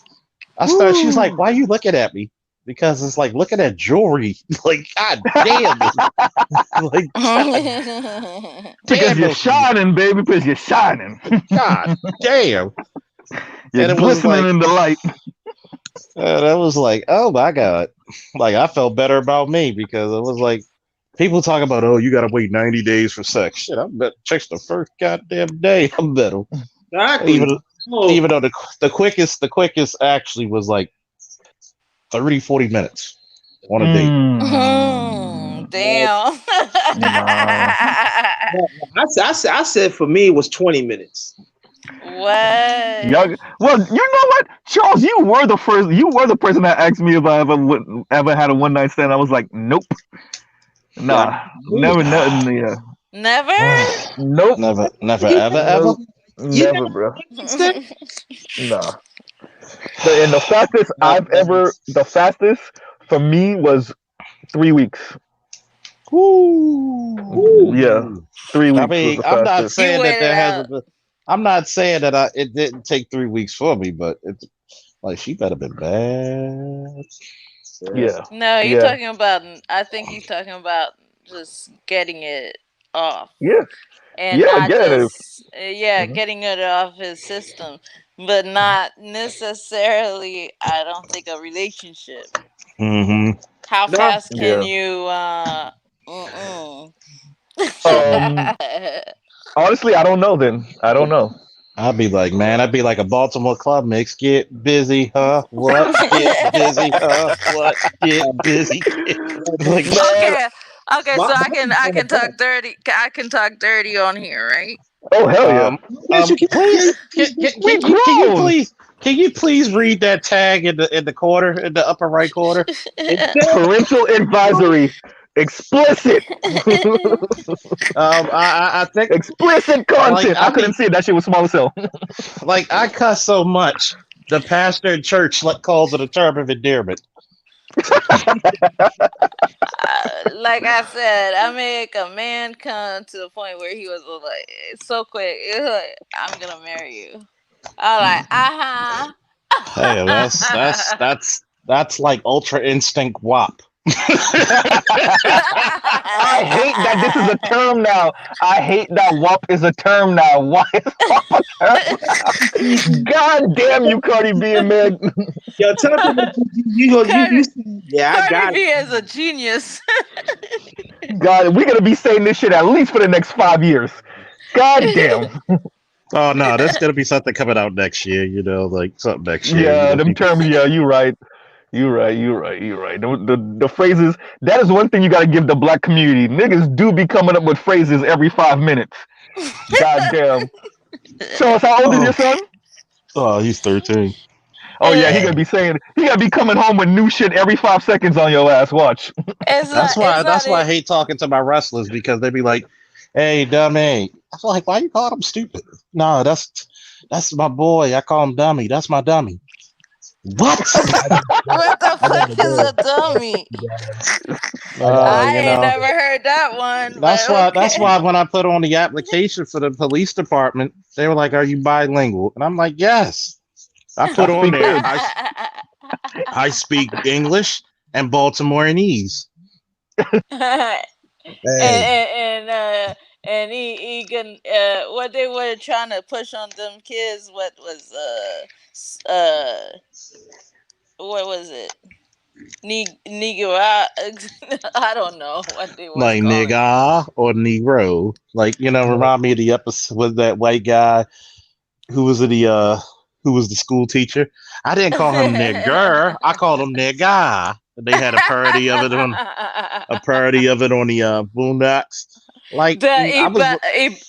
I started. She's like, why are you looking at me? Because it's like looking at jewelry. Like, god damn. Like, Because damn, you're those- shining, baby. Because you're shining. god damn. You're And it was glistening like, in the light. that was like, oh my god. Like I felt better about me because it was like people talk about, oh, you gotta wait 90 days for sex. Shit, I bet checks the first goddamn day. I'm better. Exactly. Even Oh, even though the quickest actually was like 30, 40 minutes on a date. Damn. I said for me it was 20 minutes. What? Well, you know what, Charles? You were the first. You were the person that asked me if I ever had a one night stand. I was like, nope, nah, never, nothing. Yeah, Never? nope, Never, ever. You never, bro. Understand? Nah. And the fastest for me was 3 weeks. Ooh. Yeah, 3 weeks I mean, was the I'm not fastest. saying You that waited there out. hasn't. I'm not saying that it didn't take 3 weeks for me, but it's like she better been bad. Yeah, No, you're yeah, talking about. I think you're talking about just getting it off, yeah, and yeah. not Get it. just Mhm. getting it off his system, but not necessarily. I don't think a relationship. Mm-hmm. How No. fast can Yeah. you? Um. Honestly, I don't know. Then I don't know. I'd be like, man, I'd be like a Baltimore club mix. Get busy, huh? What? Get busy, huh? What? Get busy. Like, Man, Okay, okay, so I can talk dirty. I can talk dirty on here, right? oh hell yeah. Yes, you can. please, We grown. can you please read that tag in the corner, in the upper right corner? Parental advisory. Explicit. I think Explicit content. I I couldn't mean, see it. That shit was small as hell. like I cuss so much, the pastor in church calls it a term of endearment. Like I said, I make a man come to the point where he was like so quick. It was like, I'm gonna marry you. I'm like, Hey, that's like Ultra Instinct WAP. I hate that this is a term now. I hate that WAP is a term now. Why is WAP a term? God damn you, Cardi B and Meg. Yo, tell them you yeah, I got Cardi B it. is a genius. God, we're gonna be saying this shit at least for the next 5 years. God damn. Oh no, there's gonna be something coming out next year. You know, like something next year. Yeah, you know, them people- terms. Yeah, you right. You're right. The phrases. That is one thing you got to give the black community. Niggas do be coming up with phrases every 5 minutes. God damn. Charles, how old is your son? Oh, he's 13. Oh yeah, he gonna be coming home with new shit every 5 seconds on your ass. Watch. That's why I hate talking to my wrestlers because they be like, "Hey, dummy." I feel like, why you call him stupid? No, that's my boy. I call him dummy. That's my dummy. What? What the fuck is a dummy? I You ain't know, never heard that one. that's but why. okay. That's why when I put on the application for the police department, they were like, "Are you bilingual?" And I'm like, "Yes." I put on there. I speak English and Baltimoreese. And he can what they were trying to push on them kids. What was what was it? Negro. I don't know what they were Like calling. nigga or Negro. Like, you know, remind me of the episode with that white guy who was the school teacher. I didn't call him nigger. I called him nigga. They had a parody of it on the Boondocks. Like The I was,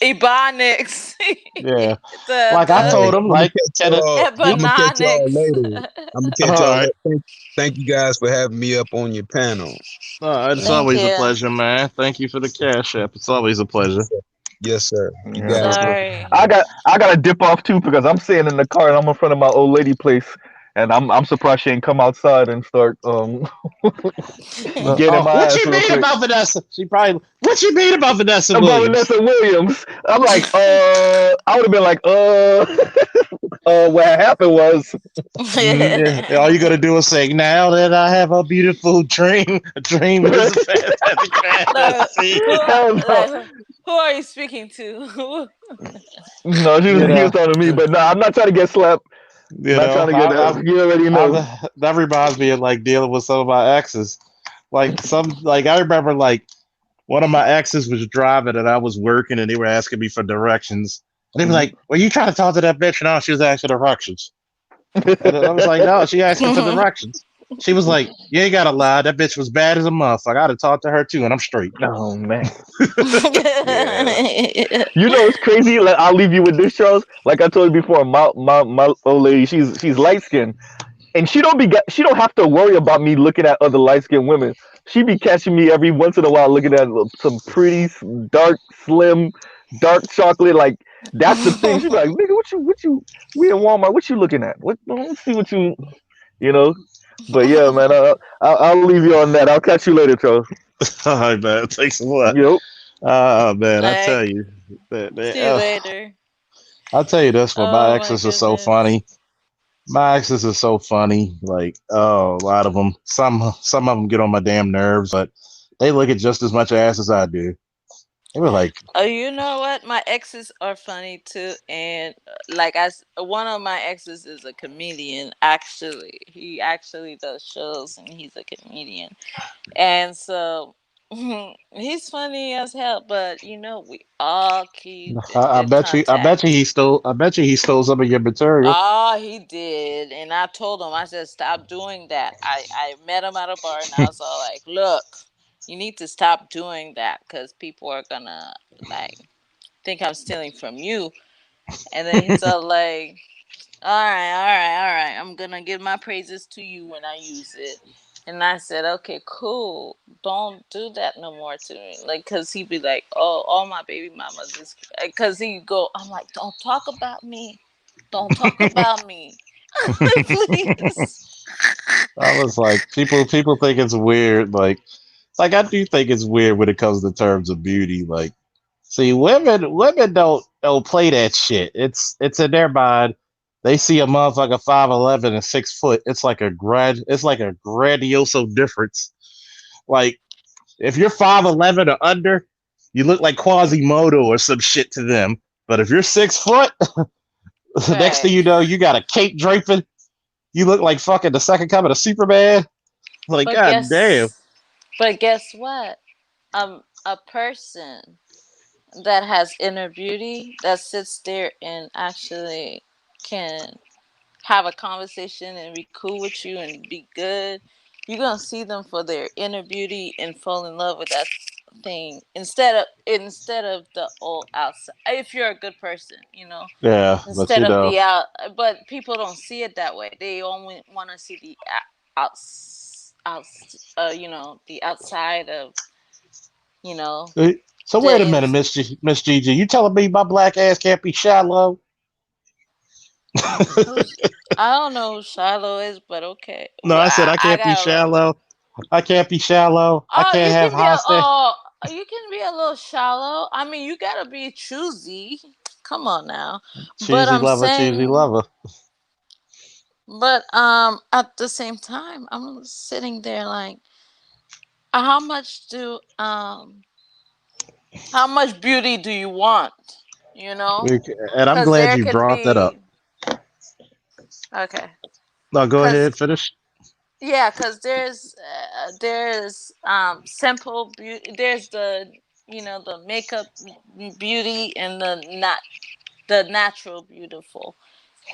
Ebonics. yeah. Like I told him, like, I'm gonna catch y'all later. I'm gonna catch y'all All right. later. Thank you guys for having me up on your panel. It's Thank always a you. pleasure, man. Thank you for the cash app. It's always a pleasure. Yes, sir. You Yeah. guys. Sorry. I gotta dip off too because I'm sitting in the car and I'm in front of my old lady place and I'm surprised she ain't come outside and start getting Oh, my what ass you real mean quick. about Vanessa? She probably. What you mean about Vanessa About Williams? Vanessa Williams, I'm like, I would have been like, what happened was, Yeah, all you gotta do is say, "Now that I have a beautiful dream, a dream is a fantastic like fantasy." hell no, who are you speaking to? no, You he was know, talking to me, but no, I'm not trying to get slapped. you Not trying know. to get, you already know. That reminds me of like dealing with some of my exes. Like I remember like one of my exes was driving and I was working and they were asking me for directions. And they were like, "Were you trying to talk to that bitch?" No, she was asking directions. And I was like, "No, she asking for directions." She was like, "You ain't gotta lie. That bitch was bad as a motherfucker. I gotta talk to her too, and I'm straight." Oh man. Yeah. You know it's crazy. Like I'll leave you with this, Charles. Like I told you before, my old lady, she's light skinned, and she don't have to worry about me looking at other light skinned women. She be catching me every once in a while looking at some pretty dark, slim, dark chocolate. Like that's the thing. She be like, "Nigga, what you? We in Walmart. What you looking at? What? Let's see what you know." But yeah, man, I'll leave you on that. I'll catch you later, Charles. All right, man. Thanks a lot. Yep. Man, I tell Like, you, see you later. I'll tell you this one. My Oh my exes are so goodness. funny. My exes are so funny. Like, oh, a lot of them. Some of them get on my damn nerves, but they look at just as much ass as I do. They were like, Oh, you know what? My exes are funny too, and like one of my exes is a comedian. Actually, he actually does shows, and he's a comedian, and so he's funny as hell. But we all keep in I good bet you, I bet contact. you he stole, I bet you he stole some of your material. Oh, he did, and I told him. I said, "Stop doing that." I met him at a bar, and I was all like, "Look, you need to stop doing that because people are gonna like think I'm stealing from you." And then he's all like, "All right, all right, all right. I'm gonna give my praises to you when I use it." And I said, "Okay, cool. Don't do that no more to me." Like, cause he'd be like, "Oh, all my baby mamas is," cause he'd go, "I'm like, don't talk about me. Don't talk about me, please." I was like, people think it's weird. Like I do think it's weird when it comes to terms of beauty. Like, see, women don't play that shit. It's in their mind. They see a motherfucker 5'11" and 6 foot. It's like a grandioso difference. Like if you're 5'11" or under, you look like Quasimodo or some shit to them. But if you're 6 foot, the next thing Right. you know, you got a cape draping. You look like fucking the second coming of Superman. Like, But god damn. guess what? A person that has inner beauty that sits there and actually can have a conversation and be cool with you and be good, you're gonna see them for their inner beauty and fall in love with that thing instead of the old outside. If you're a good person, Yeah, but instead you of know, the out. But people don't see it that way. They only want to see the the outside of you know so the wait a minute, ins. Miss Gigi. You telling me my black ass can't be shallow? Who's I don't know who Shiloh is, but okay. No, Well, I said I I can't be gotta look. shallow. I can't be shallow. I Oh, can't you have can be high stand. you can be a little shallow. I mean, you gotta be choosy. Come on now. But Cheesy I'm lover, cheesy saying, lover. but at the same time, I'm sitting there like, how much do how much beauty do you want? You know, And I'm because glad there you can brought that up. be okay. No, go Because ahead, finish. yeah, because there's simple beauty. There's the makeup beauty and the natural beautiful.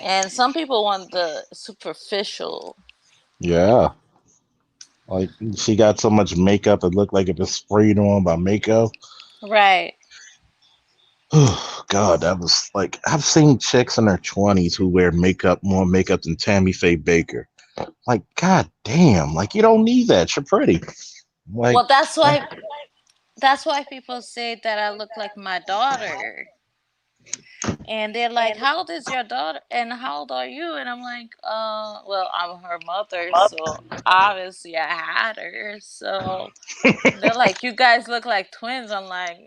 And some people want the superficial. Yeah, like she got so much makeup it looked like it was sprayed on by makeup. Right. Oh God, that was like I've seen chicks in their 20s who wear makeup more makeup than Tammy Faye Baker. Like, god damn, like you don't need that. You're pretty. Like, Well, that's why people say that I look like my daughter. And they're like, "How old is your daughter? And how old are you?" And I'm like, well, I'm her mother, so obviously I had her. So they're like, "You guys look like twins." I'm like,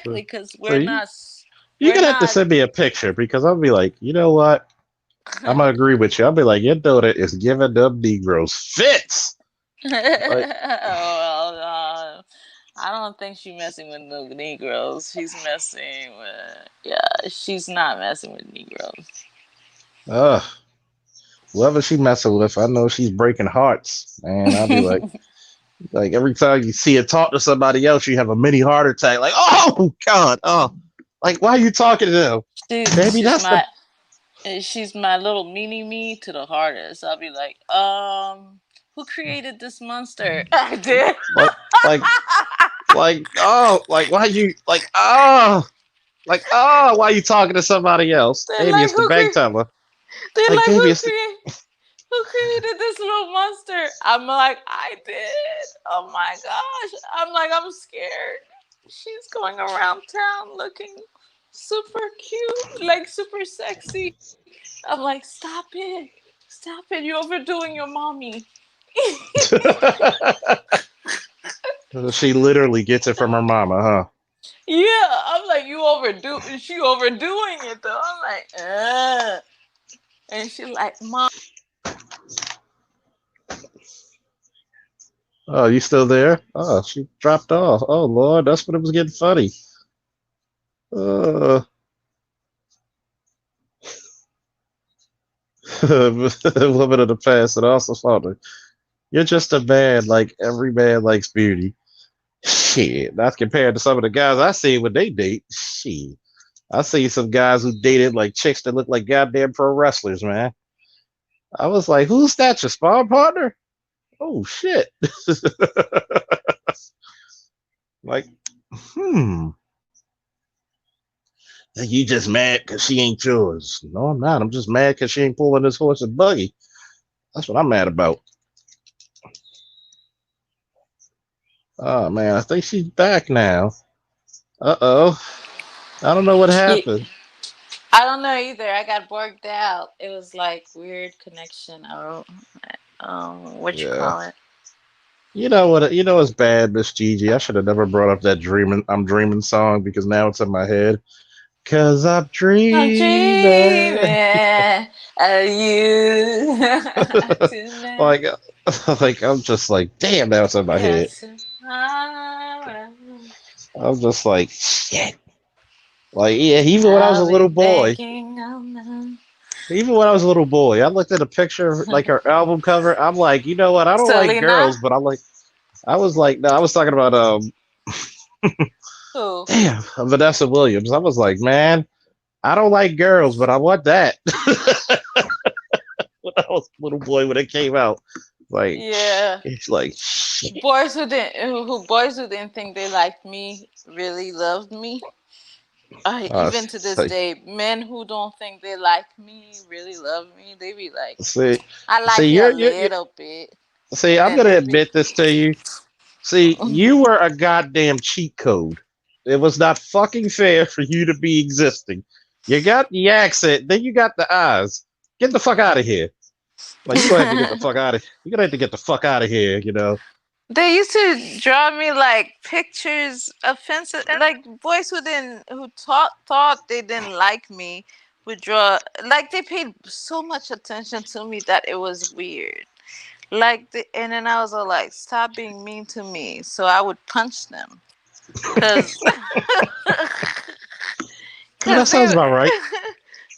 So, "Exactly, because so you're we're gonna have to not." send me a picture because I'll be like, you know what? I'm gonna agree with you. I'll be like, your daughter is giving them Negroes fits. Like, Well, I don't think she's messing with no Negroes. She's messing with, yeah, she's not messing with Negroes. ugh, whoever she messing with, I know she's breaking hearts, man. I'll be like every time you see her talk to somebody else, you have a mini heart attack. Like, oh God, oh, like why are you talking to them, baby? She's That's the my little mini me to the hardest. I'll be like, who created this monster? I did. like, like, oh, like why you why you talking to somebody else? They're Baby, like, it's the bank teller. they're Like, like, baby, it's the who created this little monster? I'm like, I did. Oh my gosh. I'm like, I'm scared. She's going around town looking super cute, like super sexy. I'm like, stop it. Stop it. You're overdoing your mommy. she literally gets it from her mama, huh? Yeah. I'm like, she overdoing it though. I'm like, and she's like, Mom. Oh, you still there? Oh, she dropped off. Oh Lord, that's when it was getting funny. Uh, woman of the past and also father. You're just a man like every man likes beauty. Shit, that's compared to some of the guys I see when they date. Shit, I see some guys who dated like chicks that look like goddamn pro wrestlers, man. I was like, who's that? Your sparring partner? Oh shit. Like, hmm. You just mad because she ain't yours. No, I'm not. I'm just mad because she ain't pulling this horse and buggy. That's what I'm mad about. Oh man, I think she's back now. Uh oh. I don't know what happened. I don't know either. I got borged out. It was like weird connection. Or what you Yeah. call it? You know what? You know it's bad, Miss Gigi. I should have never brought up that dreaming. I'm dreaming song because now it's in my head. Cause I'm I'm dreaming. dreaming of you tonight. like, like I'm just like, damn, now it's in my head. Yes, tomorrow I'm just like, shit. Like, yeah, even when I was a I'll be little boy, thinking of even when I was a little boy, I looked at a picture of like her album cover. I'm like, you know what? I don't like Selena. girls, but I was like, no, I was talking about Who? damn, Vanessa Williams. I was like, man, I don't like girls, but I want that. When I was a little boy when it came out, like, Yeah. it's like, shit. Boys who didn't think they liked me really loved me. Even to this See, day, men who don't think they like me really love me. They be like, see, I see, like you a little bit, see, and I'm then gonna they be, admit this to you. See, you were a goddamn cheat code. It was not fucking fair for you to be existing. You got the accent, then you got the eyes. Get the fuck out of here. Like you gonna have to get the fuck out of. You gonna have to get the fuck out of here. You know. they used to draw me like pictures offensive, like boys who thought they didn't like me would draw, like they paid so much attention to me that it was weird. And then I was all like, stop being mean to me. So I would punch them. Cause Yeah, that cause sounds they about right.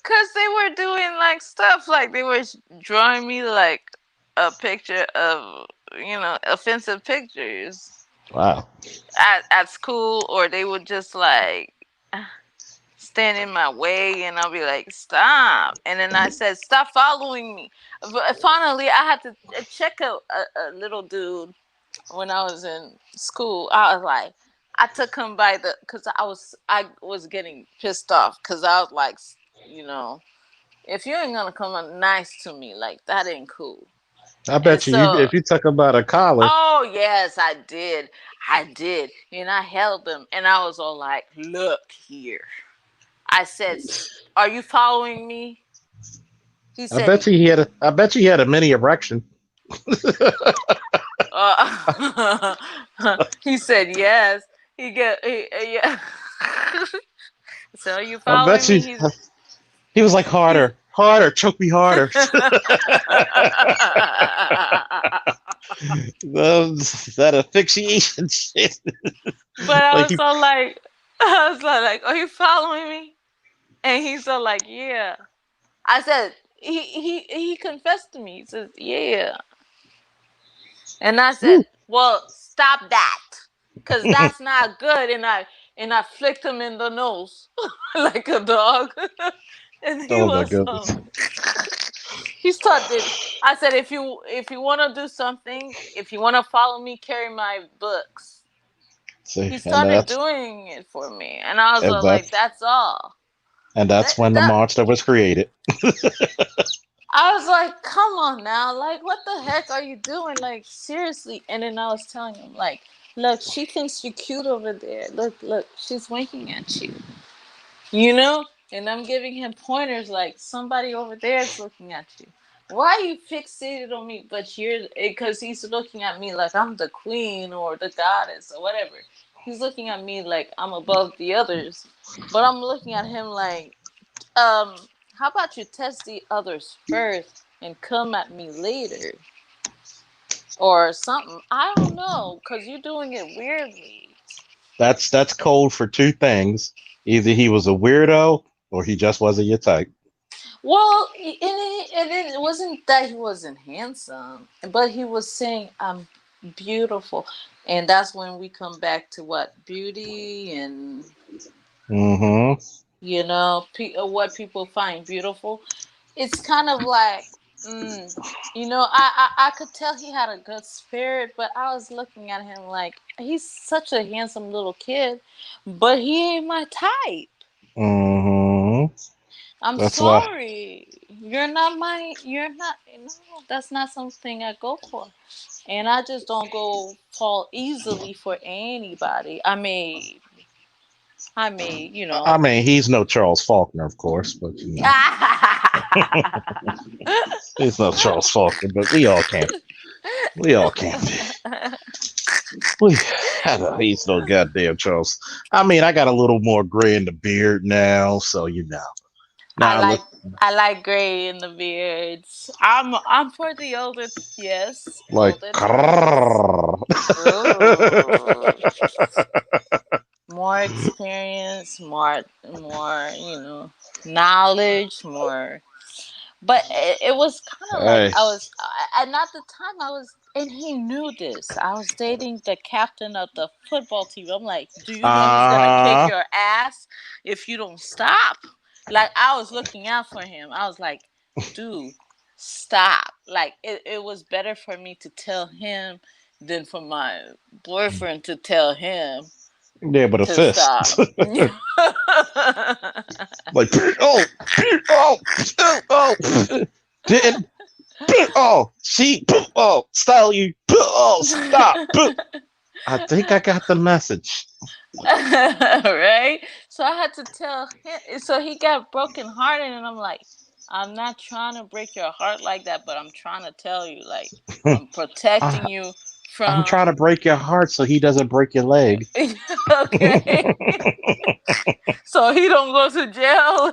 cause they were doing like stuff, like they were drawing me like a picture of, offensive pictures Wow. at school, or they would just like stand in my way, and I'll be like, stop. And then I said, stop following me. But finally I had to check a little dude when I was in school. I was like, I took him by because I was getting pissed off because I was like, you know, if you ain't gonna come up nice to me, like that ain't cool. I And bet you, so, if you took him by the collar, oh yes, I did, and I held him, and I was all like, look here, I said, "Are you following me?" He I said, bet you he had a mini erection. uh, he said yes. Yeah. So are you I bet following you me? he was like He's harder, choke me harder. That asphyxiation shit. But I Like was you, so like, I was like, are you following me? And he's so like, yeah. I said, he confessed to me. He says, yeah. And I said, woo, well, stop that, cause that's not good. And I flicked him in the nose like a dog, and he oh my was goodness. he started. I said, if you want to do something, if you want to follow me, carry my books. See, He started doing it for me, and I was and like, that's that's all. and That, that's when the that monster was created. I was like, come on now, like what the heck are you doing? Like seriously. And then I was telling him, like, look, she thinks you're cute over there. Look, she's winking at you. You know? And I'm giving him pointers like somebody over there is looking at you. Why are you fixated on me? But you're because he's looking at me like I'm the queen or the goddess or whatever. He's looking at me like I'm above the others. But I'm looking at him like, um, how about you test the others first and come at me later? Or something. I don't know, because you're doing it weirdly. That's code for two things. Either he was a weirdo or he just wasn't your type. Well, and it wasn't that he wasn't handsome, but he was saying, I'm beautiful. And that's when we come back to what? Beauty and, Mm-hmm. what people find beautiful. It's kind of like, mm, I could tell he had a good spirit, but I was looking at him like he's such a handsome little kid, but he ain't my type. Mm-hmm. I'm That's why. sorry. You're not, that's not something I go for. And I just don't go fall easily for anybody. I mean, he's no Charles Faulkner, of course, but he's no Charles Faulkner. But we all can't. We all can't be. We, I know, he's no goddamn Charles. I mean, I got a little more gray in the beard now, so I Now I like look I like gray in the beards. I'm for the older, yes, like. older tones. Ooh. More experience, more knowledge, more. But it was kind of like Hey, and at the time I was, and he knew this. I was dating the captain of the football team. I'm like, do you know he's gonna kick uh, your ass if you don't stop? Like I was looking out for him. I was like, dude, stop. Like it was better for me to tell him than for my boyfriend to tell him yeah, but a to fist. stop. Like, oh, oh, oh, didn't, oh, she, oh, style you, oh, stop. I think I got the message. Right? So I had to tell him. So he got broken hearted, and I'm like, I'm not trying to break your heart like that, but I'm trying to tell you, like, I'm protecting I, you I'm trying to from. break your heart so he doesn't break your leg. Okay. So he don't go to jail.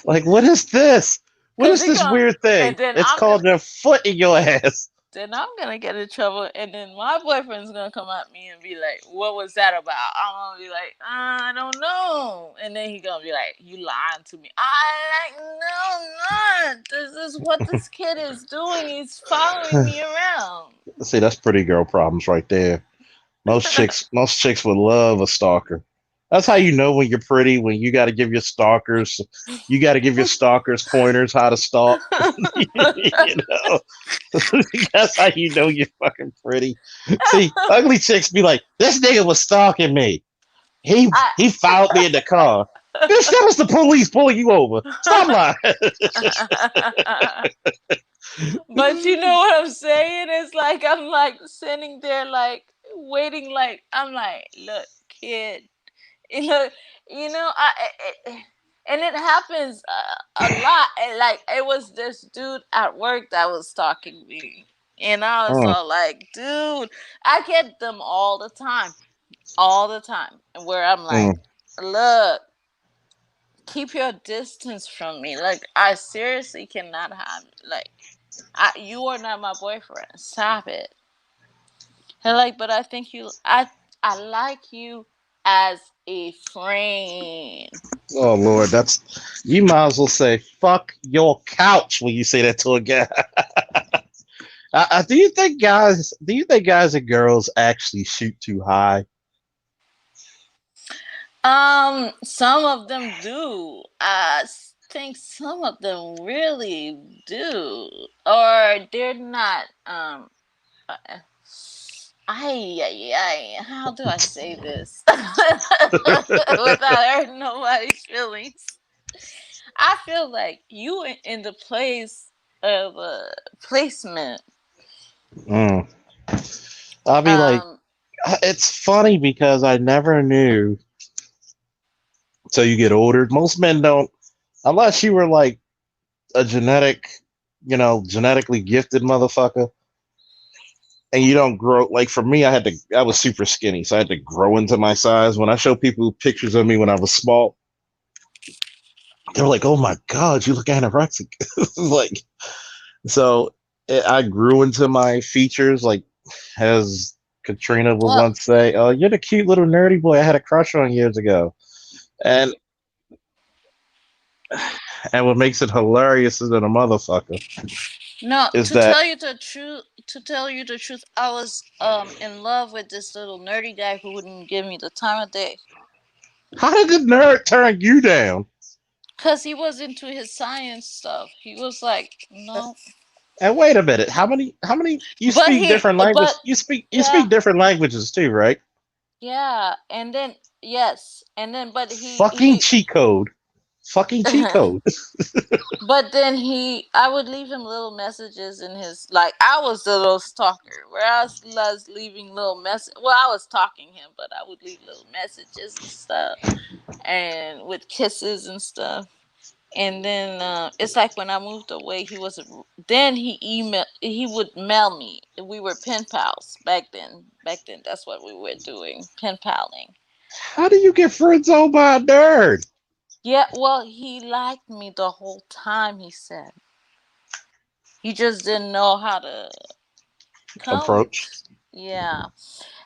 Like, what is this? What Cause is he this gonna, weird thing? and then It's I'm gonna called your foot in your ass. then I'm gonna get in trouble, and then my boyfriend's gonna come at me and be like, "What was that about?" I'm gonna be like, "I don't know," and then he gonna be like, "You lying to me?" I like, no, I'm not. This is what this kid is doing. He's following me around. See, that's pretty girl problems right there. Most chicks would love a stalker. That's how you know when you're pretty. When you got to give your stalkers pointers how to stalk. you know, that's how you know you're fucking pretty. See, ugly chicks be like, "This nigga was stalking me. He I, he followed me in the car. Bitch, that was the police pulling you over. Stop lying." but you know what I'm saying? It's like I'm like sitting there, like waiting, like I'm like, look, kid. you know, and it happens a lot. And, like, it was this dude at work that was stalking me, and I was Mm, all like, dude, I get them all the time, where I'm like, mm. look, keep your distance from me. Like, I seriously cannot have, like, you are not my boyfriend. Stop it. And like, but I think I like you as a friend. Oh Lord, that's you might as well say fuck your couch when you say that to a guy. Do you think guys and girls actually shoot too high? Some of them do. Think some of them really do, or they're not. Uh, how do I say this without hurting nobody's feelings? I feel like you in the place of placement. Mm. I'll be like, Um, it's funny because I never knew till you get older. Most men don't, unless you were like a genetically gifted motherfucker, and you don't grow. Like for me, I was super skinny, so I had to grow into my size. When I show people pictures of me when I was small, they're like, "Oh my god, you look anorexic." Like, so I grew into my features, like as Katrina would well, once say, "Oh, you're the cute little nerdy boy I had a crush on years ago." And what makes it hilarious is that a motherfucker no. is that To tell you the truth, I was in love with this little nerdy guy who wouldn't give me the time of day. how did the nerd turn you down? Cause he was into his science stuff. He was like, no, And wait a minute, how many you but speak he, different but languages? You yeah, speak different languages too, right? yeah, and then yes, and then but Fucking cheat code. Fucking cheat code. but then I would leave him little messages in his, like, I was the little stalker where was leaving little message. Well, I was talking him, but I would leave little messages and stuff, and with kisses and stuff. And then it's like when I moved away, he was. Then he would mail me. We were pen pals back then. Back then, that's what we were doing, pen paling. How do you get friend zoned by a nerd? Yeah, well, he liked me the whole time. He said he just didn't know how to come. Approach. Yeah,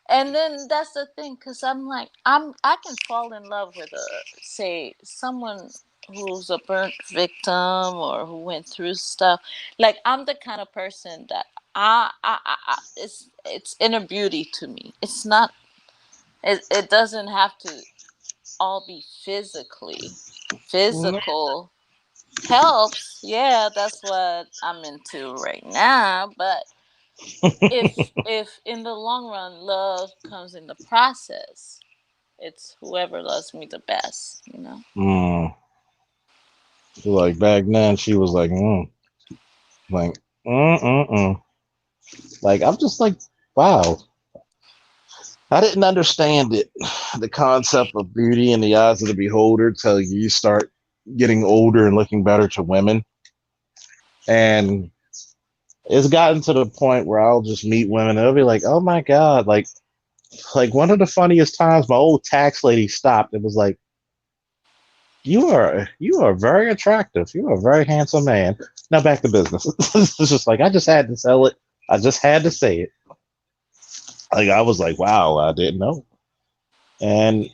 and then that's the thing, cause I'm like, I can fall in love with say someone who's a burnt victim or who went through stuff. Like, I'm the kind of person that it's inner beauty to me. It's not. It doesn't have to all be physical. Helps, yeah, that's what I'm into right now. But if in the long run love comes in the process, it's whoever loves me the best, you know. Mm. Like back then, she was like, like, mm. Like I'm just like, wow. I didn't understand it. The concept of beauty in the eyes of the beholder till you start getting older and looking better to women. And it's gotten to the point where I'll just meet women and they'll be like, "Oh my god!" Like one of the funniest times, my old tax lady stopped and was like, you are very attractive. You are a very handsome man." Now back to business. It's just like I just had to sell it. I just had to say it. Like I was like, "Wow, I didn't know." And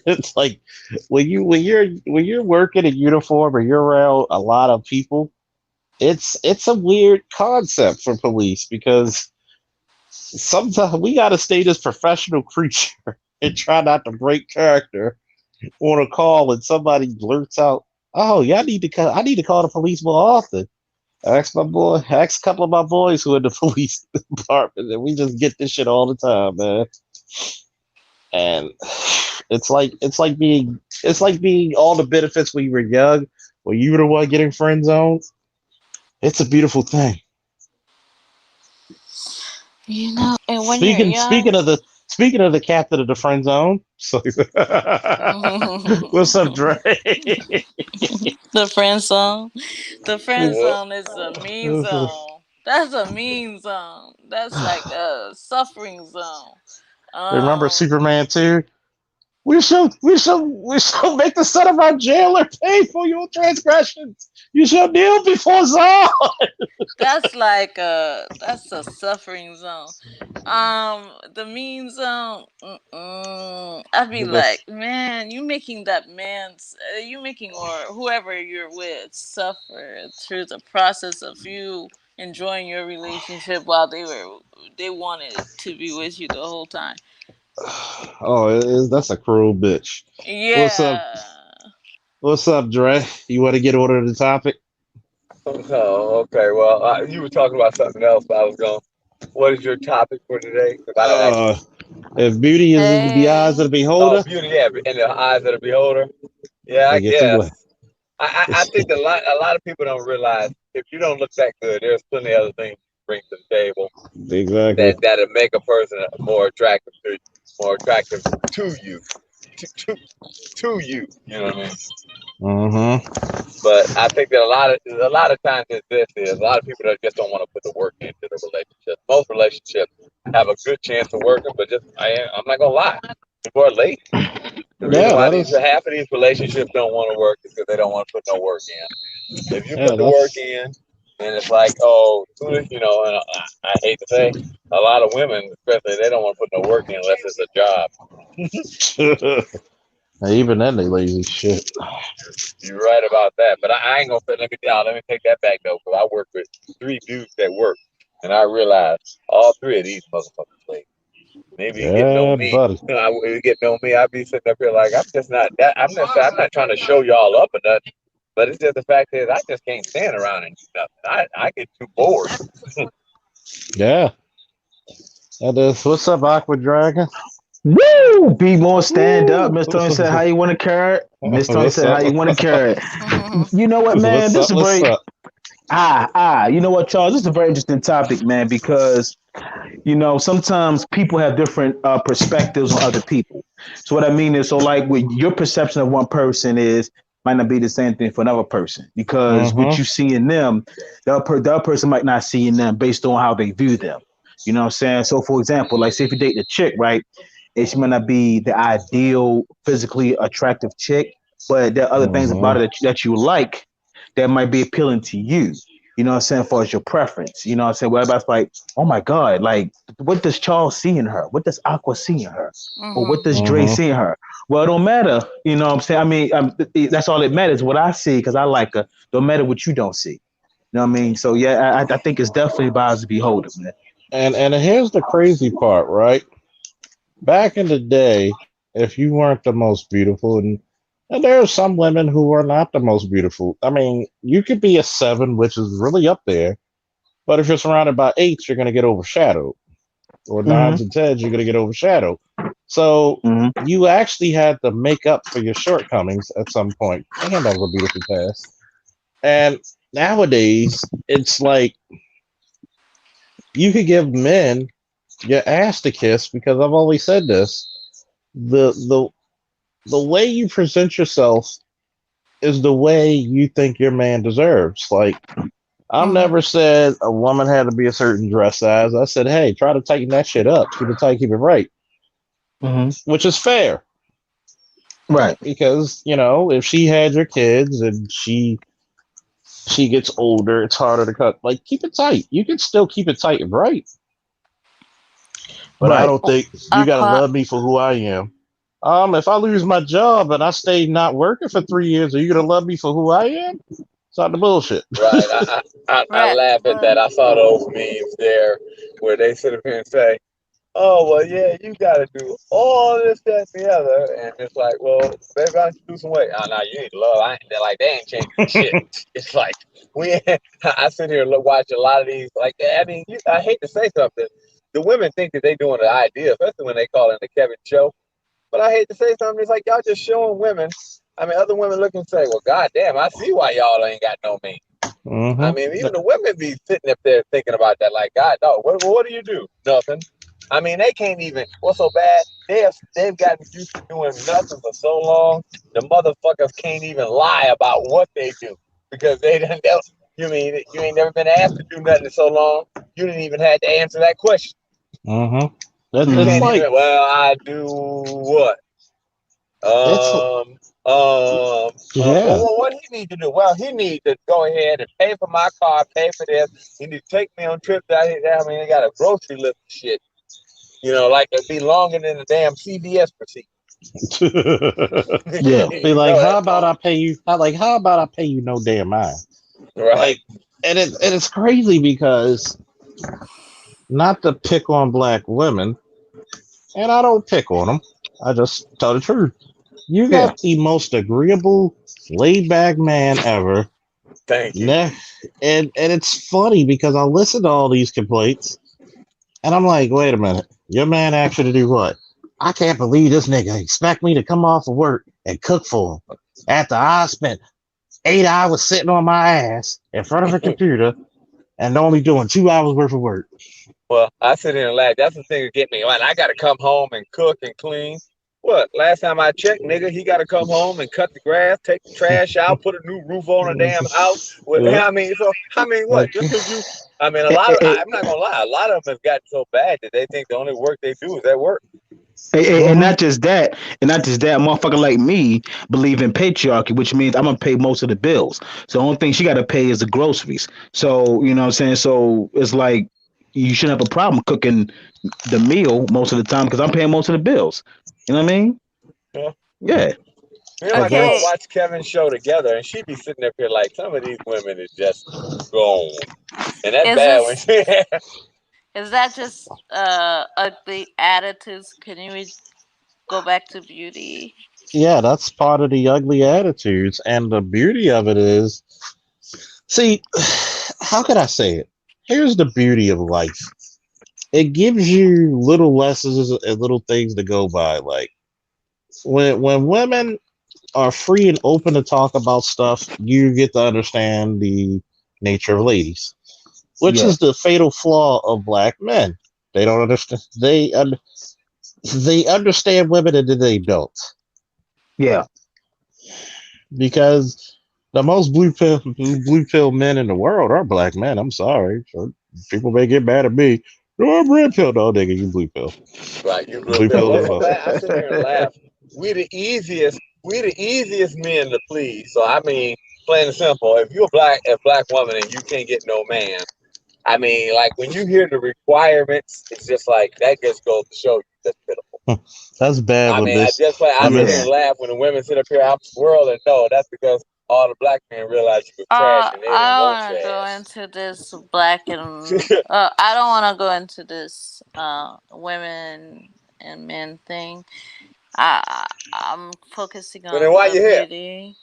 it's like when you're working in uniform or you're around a lot of people, it's a weird concept for police because sometimes we got to stay this professional creature and try not to break character on a call and somebody blurts out, "Oh yeah, I need to call the police more often." Ask a couple of my boys who are in the police department, and we just get this shit all the time, man. And it's like being all the benefits when you were young, when you were the one getting friend zoned. It's a beautiful thing. You know, and when you're Speaking young, speaking of the Speaking of the captain of the friend zone, so what's up, Dre? The friend zone. The friend Yeah. zone is a mean zone. That's a mean zone. That's like a suffering zone. Remember Um, Superman 2? We shall make the son of our jailer pay for your transgressions. You shall kneel before Zod. that's a suffering zone. The mean zone. I'd be like, man, you making that man's, you making or whoever you're with suffer through the process of you enjoying your relationship while they wanted to be with you the whole time. Oh, that's a cruel bitch. What's up? Yeah. What's up, Dre? You want to get order the topic? Oh, okay. Well, you were talking about something else. But I was going. What is your topic for today? Because I don't actually. If beauty is in the eyes of Hey. the Oh, beholder, beauty, yeah, in the eyes of the beholder. Yeah, I they get to guess. play. I think a lot of people don't realize if you don't look that good, there's plenty of other things you bring to the table Exactly. that'll make a person more attractive to you, to you. You know what I mean? But I think that a lot of times a lot of people that just don't want to put the work into the relationship. Most relationships have a good chance of working, but I'm not gonna lie, people are lazy. The reason Yeah, why that is. half of these relationships don't want to work is because they don't want to put no work in. If you Yeah, put the work that's. in, and it's like, oh, soon as you know, and I hate to say, a lot of women, especially, they don't want to put no work in unless it's a job. Even then, they lazy shit. You're right about that, but I ain't gonna let me down. Let me take that back though, because I work with 3 dudes that work, and I realize all 3 of these motherfuckers lazy. Maybe you get to know Yeah, me. buddy. You get to know me. I'd be sitting up here like I'm just not that. I'm not trying to show y'all up or nothing. But it's just the fact is I just can't stand around and do nothing. I get too bored. Yeah. That is. What's up, Aqua Dragon? Woo! Be more stand up. Woo! Miss Tony said how you want to carry it. Miss Tony What's said how up? you want to carry it. You know what, man? What's This is up? a What's very up? you know what, Charles? This is a very interesting topic, man, because sometimes people have different perspectives on other people. So what I mean is, so like with your perception of one person is might not be the same thing for another person because what you see in them, the other person might not see in them based on how they view them. You know what I'm saying? So for example, like say if you date a chick, right? And she might not be the ideal physically attractive chick, but there are other things about it that you like that might be appealing to you. You know what I'm saying? As far as your preference, you know what I'm saying? Well, everybody's like, oh my God, like, what does Charles see in her? What does Aqua see in her? Or what does Dre see in her? Well, it don't matter. You know what I'm saying? I mean, that's all that matters. What I see, because I like her, don't matter what you don't see. You know what I mean? So, yeah, I think it's definitely by the beholder, man. And here's the crazy part, right? Back in the day, if you weren't the most beautiful, and there are some women who are not the most beautiful. I mean, you could be a 7, which is really up there, but if you're surrounded by 8s, you're going to get overshadowed, or 9s and 10s, you're going to get overshadowed. So you actually had to make up for your shortcomings at some point. Damn, that was a beautiful pass. And nowadays, it's like you could give men your ass to kiss because I've always said this. The way you present yourself is the way you think your man deserves. Like I've never said a woman had to be a certain dress size. I said, hey, try to tighten that shit up. Keep it tight, keep it right. Which is fair. Right. Because, if she had your kids and she gets older, it's harder to cut. Like, keep it tight. You can still keep it tight and right. But I don't think you gotta love me for who I am. If I lose my job and I stay not working for 3 years, are you gonna love me for who I am? It's not the bullshit. Right. I laugh at that. I saw those memes there where they sit up here and say, oh, well, yeah, you got to do all this, that, and the other. And it's like, well, baby, I should lose some weight. Oh, no, you need love. They're like, they ain't changing shit. It's like, I sit here and watch a lot of these. Like, I mean, I hate to say something. The women think that they doing the idea, especially when they call it the Kevin show. But I hate to say something. It's like, y'all just showing women. I mean, other women look and say, well, goddamn, I see why y'all ain't got no me. I mean, even the women be sitting up there thinking about that. Like, God, no, what do you do? Nothing. I mean, they can't even. What's so bad? They've gotten used to doing nothing for so long. The motherfuckers can't even lie about what they do because they didn't. You mean you ain't never been asked to do nothing in so long? You didn't even have to answer that question. Mm-hmm. You It's can't Mhm. like even. Well, I do what? it's yeah. Well, what he need to do? Well, he need to go ahead and pay for my car, pay for this. He need to take me on trips out here. I mean, they got a grocery list of shit. Like it'd be longer than the damn CVS receipt. Yeah. Be like, how That's about long, I pay you? How about I pay you no damn mind? right? Like, and it's crazy because not to pick on black women, and I don't pick on them. I just tell the truth. You Yeah. got the most agreeable, laid back man ever. Thank you. Ne- and it's funny because I listen to all these complaints, and I'm like, wait a minute, your man asked you to do what? I can't believe this nigga expect me to come off of work and cook for him after I spent 8 hours sitting on my ass in front of a computer and only doing 2 hours worth of work. Well, I sit here and laugh. That's the thing that get me. Well, I got to come home and cook and clean. What? Last time I checked, nigga, he got to come home and cut the grass, take the trash out, put a new roof on a damn house. Well, Yeah, I mean, what? like Just because you, I mean, Hey, hey, hey, I'm not gonna lie, a lot of them have gotten so bad that they think the only work they do is at work. and mm-hmm. not just that, a motherfucker like me believe in patriarchy, which means I'm gonna pay most of the bills. So the only thing she gotta pay is the groceries. So you know what I'm saying? So it's like you shouldn't have a problem cooking the meal most of the time because I'm paying most of the bills. You know what I mean? Yeah. Yeah. Me and I my girl Okay. guess watch Kevin's show together, and she be sitting up here like some of these women is just gone, and that's Is bad when this she. is that just ugly attitudes? Can you go back to beauty? yeah, that's part of the ugly attitudes, and the beauty of it is, see, how could I say it? Here's the beauty of life. It gives you little lessons and little things to go by. Like when women are free and open to talk about stuff, you get to understand the nature of ladies, which Yeah. is the fatal flaw of black men. They don't understand. They understand women and then they don't, Yeah. because the most blue pill men in the world are black men. I'm sorry, so people may get mad at me. No, I'm red pill. No, nigga, you blue pill. Right, you blue Blue pill. pill the What's so fuck. bad? I sit here and laugh. We the easiest men to please. So I mean, plain and simple. If you're a black woman and you can't get no man, I mean, like when you hear the requirements, it's just like that just goes to show you that's pitiful. That's bad I with mean, this. I Let me sit here Yeah. and laugh when the women sit up here out swirl and no, that's because all the black men realize you was trash and they didn't I want don't your want to go ass. into this black and I don't want to go into this women and men thing. I'm focusing But then on why the you here? beauty.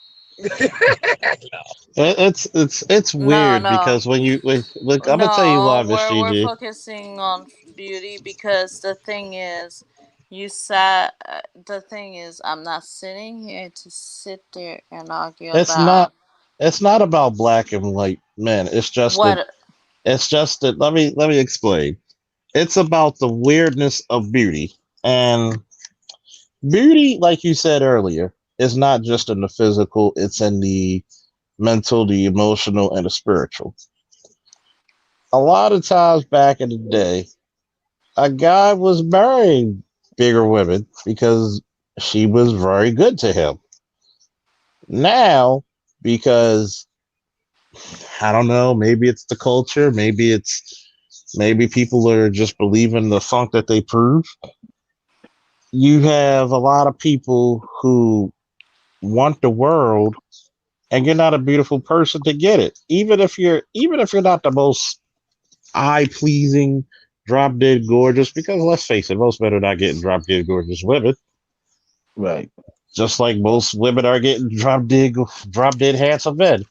it's No, weird no, because look, I'm gonna tell you why, no. Miss We're Gigi. focusing on beauty because the thing is, you sat. The thing is, I'm not sitting here to sit there and argue It's about not it's not about black and white men. what. It's just that let me explain. It's about the weirdness of beauty. And beauty, like you said earlier, is not just in the physical, it's in the mental, the emotional, and the spiritual. A lot of times back in the day, a guy was marrying bigger women because she was very good to him. Now, because I don't know, maybe it's the culture, maybe people are just believing the funk that they prove. You have a lot of people who want the world, and you're not a beautiful person to get it. Even if you're not the most eye pleasing, drop dead gorgeous, because let's face it, most men are not getting drop dead gorgeous women. Right. Just like most women are getting drop dead handsome men.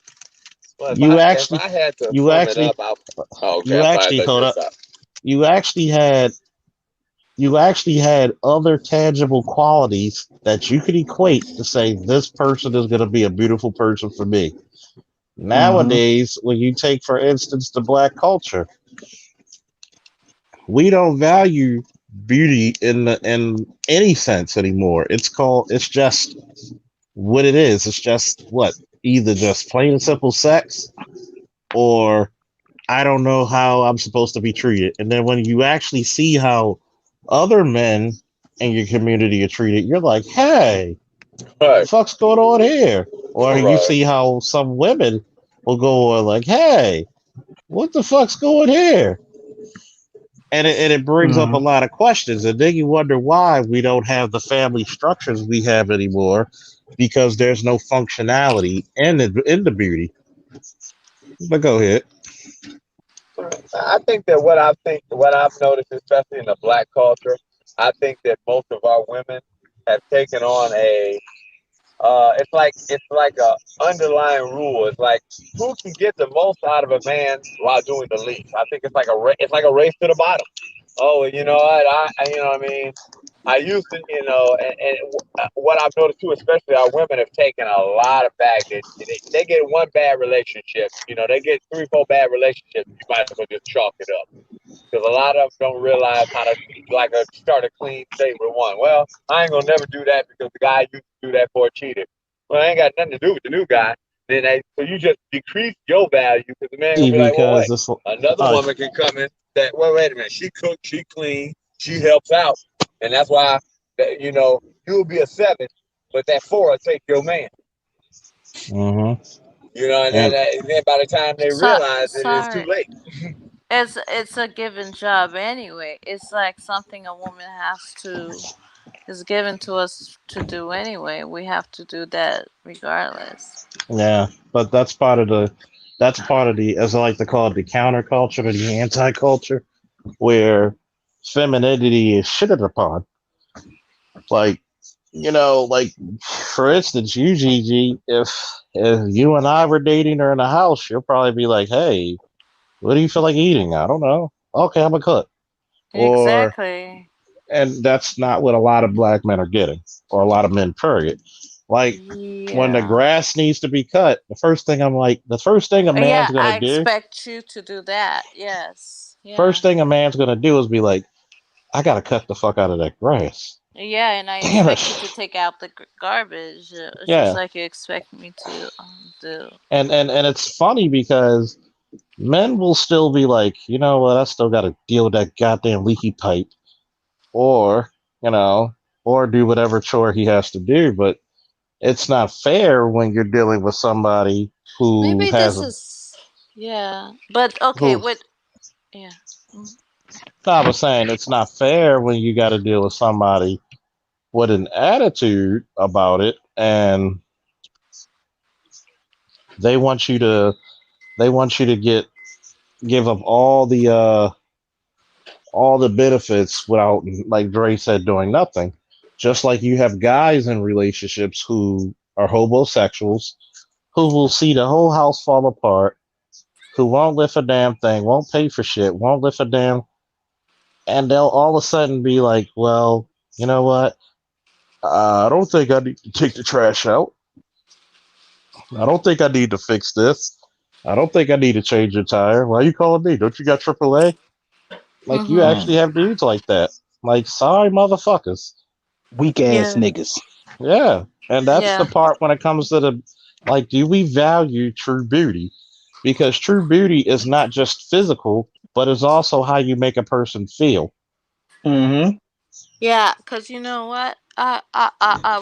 Well, You if actually I had to you sum it actually up, okay, you I'm sorry, I actually thought hold you were up. sorry. You actually had you actually had other tangible qualities that you could equate to say this person is going to be a beautiful person for me. Mm-hmm. Nowadays, when you take, for instance, the black culture, we don't value beauty in any sense anymore. It's just what it is. It's just what either just plain and simple sex or I don't know how I'm supposed to be treated. And then when you actually see how other men in your community are treated, you're like, hey, what the Right. fuck's going on here? Or you Right. see how some women will go on like, hey, what the fuck's going here? And it brings up a Mhm. lot of questions. And then you wonder why we don't have the family structures we have anymore because there's no functionality in the beauty. But go ahead. I think that what I've noticed, especially in the black culture, I think that most of our women have taken on a it's like a underlying rule. It's like who can get the most out of a man while doing the least. I think it's like it's like a race to the bottom. Oh, you know what? You know what I mean. I used to, and what I've noticed too, especially our women have taken a lot of baggage. They get one bad relationship, they get three, four bad relationships. You might as well just chalk it up because a lot of them don't realize how to start a clean slate with one. Well, I ain't gonna never do that because the guy used to do that for a cheater. Well, I ain't got nothing to do with the new guy. So you just decrease your value because the man gonna be like, well, wait, Because it's another woman can come in that. Well, wait a minute, she cooks, she clean, she helps out, and that's why you'll be a seven, but that four will take your man. hmm And then, and and then by the time they So realize it, it's too sorry. late. It's a given job anyway. It's like something a woman has to is given to us to do anyway. We have to do that regardless. yeah, but that's part of the as I like to call it the counterculture or the anti-culture where femininity is shitted upon. Like like for instance, you Gigi, if you and I were dating or in a house, you'll probably be like, hey, what do you feel like eating? I don't know. Okay, I'm a cook. Or Exactly. and that's not what a lot of black men are getting, or a lot of men period. Like when the Yeah. grass needs to be cut, the first thing a Yeah, man's gonna I do, expect you to do that. Yes. first Yeah. thing a man's gonna do is be like, I gotta cut the fuck out of that grass. Yeah, and I Damn expect you it. to take out the garbage, just Yeah. like you expect me to do. And it's funny because men will still be like, you know what, I still gotta deal with that goddamn leaky pipe. Or, you know, or do whatever chore he has to do, but it's not fair when you're dealing with somebody who Maybe has this a is yeah, but okay. who With yeah. Mhm. no, I was saying it's not fair when you got to deal with somebody with an attitude about it and they want you to give up all the benefits without, like Dre said, doing nothing. Just like you have guys in relationships who are homosexuals who will see the whole house fall apart, who won't lift a damn thing, won't pay for shit, won't lift a damn, and they'll all of a sudden be like, well, you know what? I don't think I need to take the trash out. I don't think I need to fix this. I don't think I need to change your tire. Why are you calling me? Don't you got AAA? Like you Mhm. actually Mm. have dudes like that. Like, sorry, motherfuckers. Weak ass Yeah. niggas. Yeah, and that's the Yeah. part when it comes to the like, do we value true beauty? Because true beauty is not just physical, but it's also how you make a person feel. Hmm. Yeah. Cause you know what? I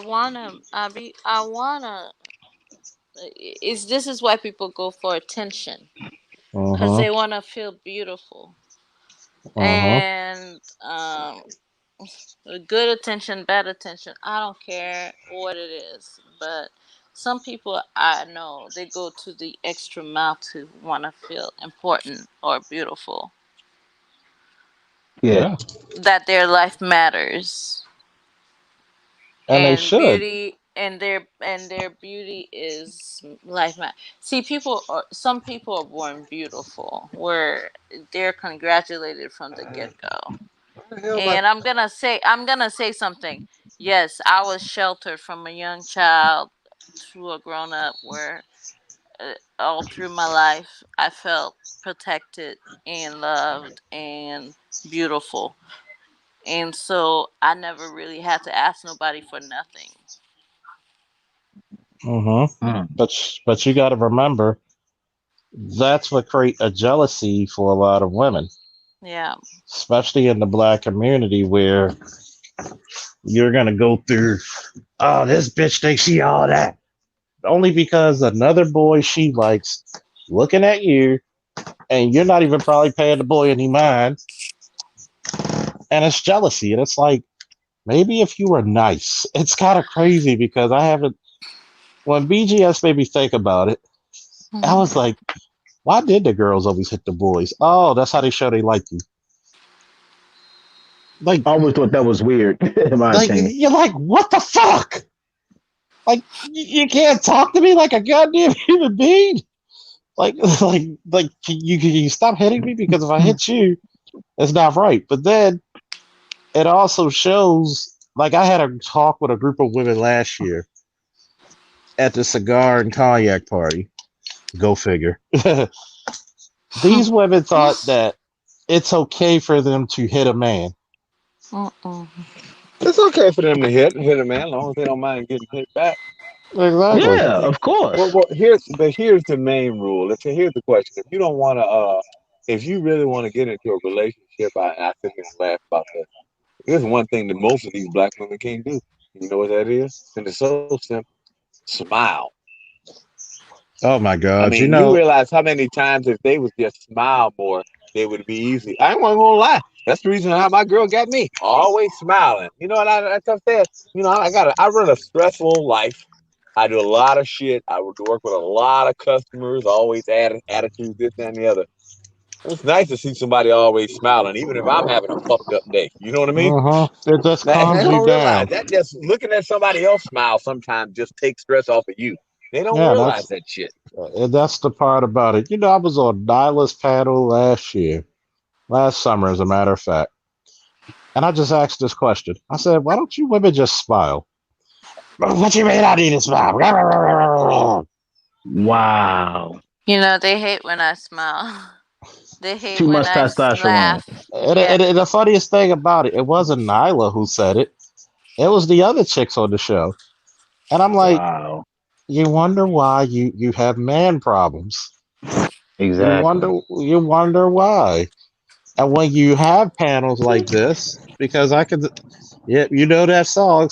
wanna. I wanna. Is this is why people go for attention? Cause Uh-huh. they wanna feel beautiful Uh-huh. and good attention, bad attention. I don't care what it is, but some people I know they go to the extra mile to want to feel important or beautiful, Yeah. Yeah. that their life matters, And they and should. their beauty is life matter. See, some people are born beautiful, where they're congratulated from the get go. What the hell am I? And I'm gonna say something. Yes, I was sheltered from a young child to a grown up where all through my life I felt protected and loved and beautiful. and so I never really had to ask nobody for nothing. Mm-hmm. Mm. But you got to remember that's what create a jealousy for a lot of women, Yeah. especially in the black community where you're gonna go through. Oh, this bitch thinks she all that only because another boy she likes looking at you, and you're not even probably paying the boy any mind, and it's jealousy, and it's like maybe if you were nice, it's kind of crazy because I haven't. When BGS made me think about it, I Mhm. was like, why did the girls always hit the boys? Oh, that's how they show they like you. Like, I always thought that was weird, in my opinion. you're like, what the fuck? Like, you can't talk to me like a goddamn human being. Like, you stop hitting me because if I hit you, it's not right. But then it also shows, like, I had a talk with a group of women last year at the cigar and cognac party. Go figure. These women thought that it's okay for them to hit a man. Mm-mm. It's okay for them to hit a man, as long as they don't mind getting hit back. Exactly. Yeah, of course. Well, here's the main rule. Here's the question: if you don't want to, if you really want to get into a relationship, I sit here and laugh about this. Here's one thing that most of these black women can't do. You know what that is? And it's so simple: smile. Oh my I God. You mean, you know, realize how many times if they would just smile more, they would be easy. I ain't gonna lie. That's the reason how my girl got me. Always smiling. You know what I said? You know, I run a stressful life. I do a lot of shit. I would work with a lot of customers, always attitudes, this and the other. It's nice to see somebody always smiling, even if I'm having a fucked up day. You know what I mean? it just They calms you don't realize down. that just looking at somebody else smile sometimes just takes stress off of you. They don't Yeah, realize that shit. that's the part about it. You know, I was on Nyla's panel last summer, as a matter of fact, and I just asked this question. I said, "Why don't you women just smile?" What you mean I need to smile? Wow. They hate when I smile. They hate Too when much I testosterone. laugh. And, Yeah. and, and the funniest thing about it, it wasn't Nyla who said it. It was the other chicks on the show. And I'm like, Wow. you wonder why you have man problems. Exactly. You wonder why. And when you have panels like this, because I could, yeah, you know that song,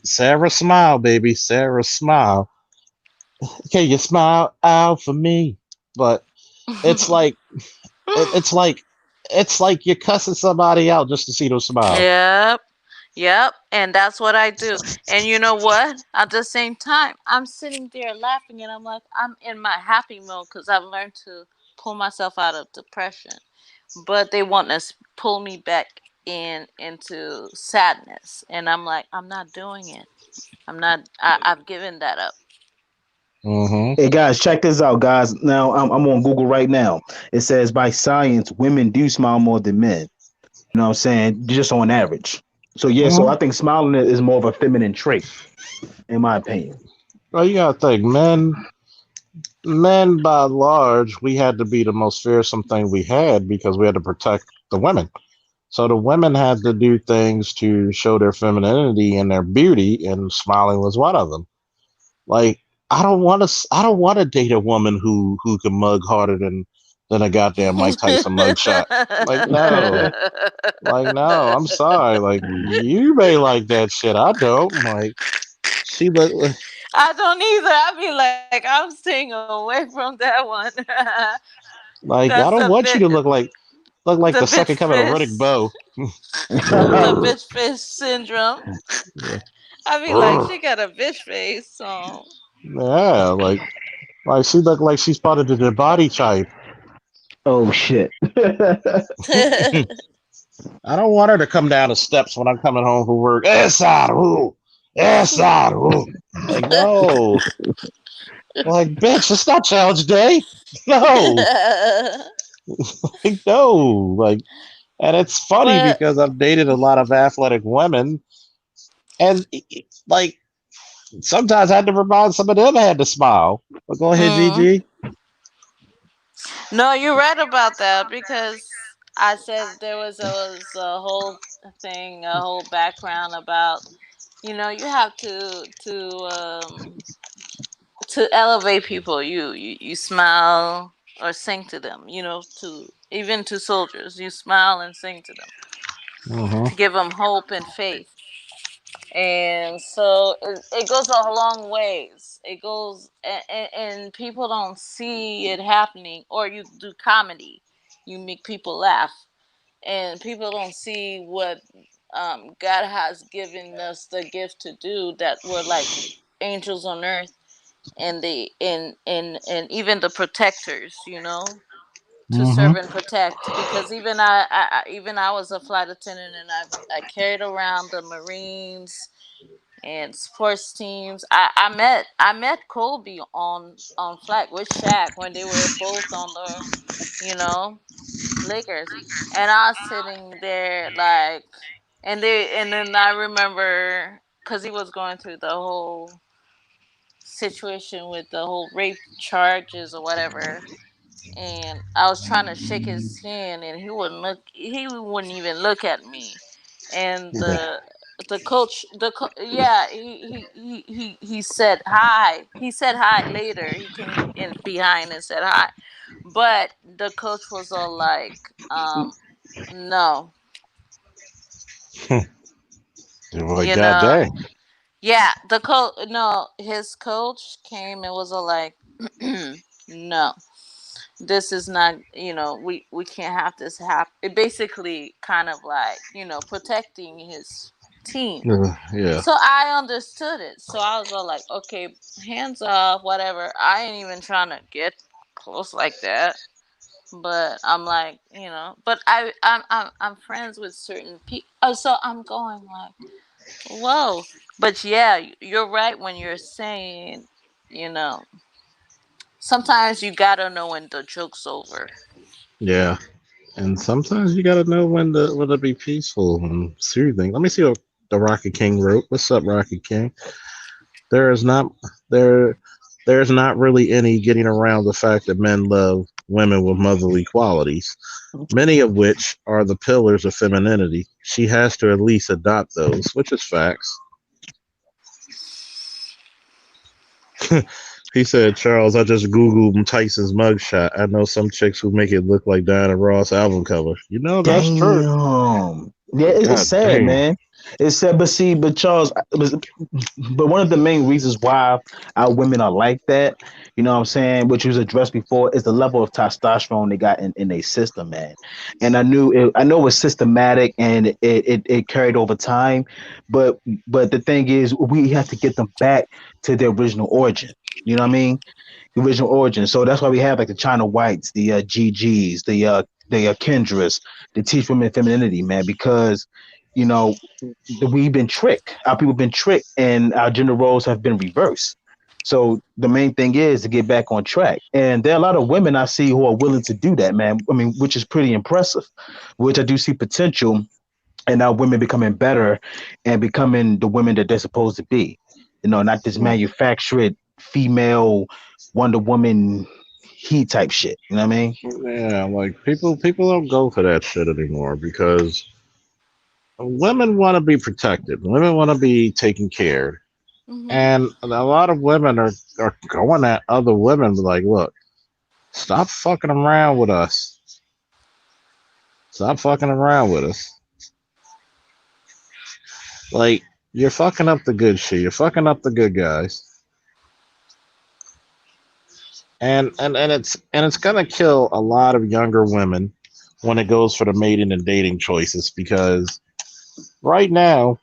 Sarah Smile, baby, Sarah Smile. Can you smile out for me? But it's like it's like it's like you're cussing somebody out just to see them smile. Yep. Yep. And that's what I do. And you know what? At the same time, I'm sitting there laughing and I'm like, I'm in my happy mode because I've learned to pull myself out of depression. But they want to pull me back into sadness. And I'm like, I'm not doing it. I've given that up. Hmm. Hey guys, check this out, guys. Now I'm on Google right now. It says by science, women do smile more than men. You know what I'm saying? Just on average. So yeah, so I Hmm. think smiling is more of a feminine trait, in my opinion. Well, you gotta think, men by and large, we had to be the most fearsome thing we had because we had to protect the women. So the women had to do things to show their femininity and their beauty, and smiling was one of them. Like, I don't want to date a woman who can mug harder than a goddamn Mike Tyson mug shot. Like, no, like, no. I'm sorry. Like, you may like that shit. I don't. Like, she look I don't either. I be like, I'm staying away from that one. like That's I don't want you to look like the the bitch second coming of fish, Riddick Bowe. the bitch fish syndrome. Yeah. I be like, she got a bitch face. So Yeah, like she look like she's part of the body type. Oh shit. I don't want her to come down the steps when I'm coming home from work. Esaru, Esaru. Like, no, like, bitch, it's not challenge day. No, like, no, like, and it's funny but because I've dated a lot of athletic women, and like sometimes I had to remind some of them I had to smile. But go ahead, mm, Gigi. no, you're right about that because I said there was a whole thing, a whole background about, you have to elevate people. You smile or sing to them. To even to soldiers, you smile and sing to them Mm-hmm. to give them hope and faith. And so it goes a long ways. It goes, and people don't see it happening. Or you do comedy, you make people laugh, and people don't see what God has given us the gift to do. That we're like angels on earth, and and even the protectors. To Mm-hmm. serve and protect, because even I was a flight attendant, and I carried around the Marines and sports teams. I met Kobe on flight with Shaq when they were both on the you know Lakers, and I was sitting there like, and then I remember because he was going through the whole situation with the whole rape charges or whatever, and I was trying to shake his hand, and he wouldn't even look at me. And the coach, yeah, he said hi. He said hi later. He came in behind and said hi, but the coach was all like, no, Well, you god know, dang. yeah, the coach, no, his coach came and was all like, no, this is not, we can't have this happen. It basically kind of like, protecting his team. Yeah. So I understood it. So I was all like, okay, hands off, whatever. I ain't even trying to get close like that. But I'm like, but I'm friends with certain people. Oh, so I'm going like, whoa. But yeah, you're right when you're saying, you know, sometimes you gotta know when the joke's over. Yeah. And sometimes you gotta know when to be peaceful and soothing. Let me see what the Rocket King wrote. What's up, Rocket King? There is not there there's not really any getting around the fact that men love women with motherly qualities, many of which are the pillars of femininity. She has to at least adopt those, which is facts. He said, Charles, I just Googled Tyson's mugshot. I know some chicks who make it look like Diana Ross album cover. That's true. Damn. Yeah, it's God sad, damn. man. It's sad, but see, but Charles, but one of the main reasons why our women are like that, you know what I'm saying, which was addressed before, is the level of testosterone they got in their system, man. And I know it's systematic and it carried over time, but the thing is, we have to get them back to their original origin. You know what I mean? The original origin. So that's why we have like the China Whites, the GGs, the Kendras, to teach women femininity, man, because you know we've been tricked. Our people have been tricked, and our gender roles have been reversed. So the main thing is to get back on track. And there are a lot of women I see who are willing to do that, man. I mean, which is pretty impressive. Which I do see potential in our women becoming better and becoming the women that they're supposed to be. You know, not this manufactured female Wonder Woman he type shit. You know what I mean? Yeah, like people don't go for that shit anymore because women want to be protected. Women want to be taken care of. Hmm. And a lot of women are going at other women like, look, stop fucking around with us. Stop fucking around with us. Like, you're fucking up the good shit. You're fucking up the good guys. And it's gonna kill a lot of younger women when it goes for the mating and dating choices because right now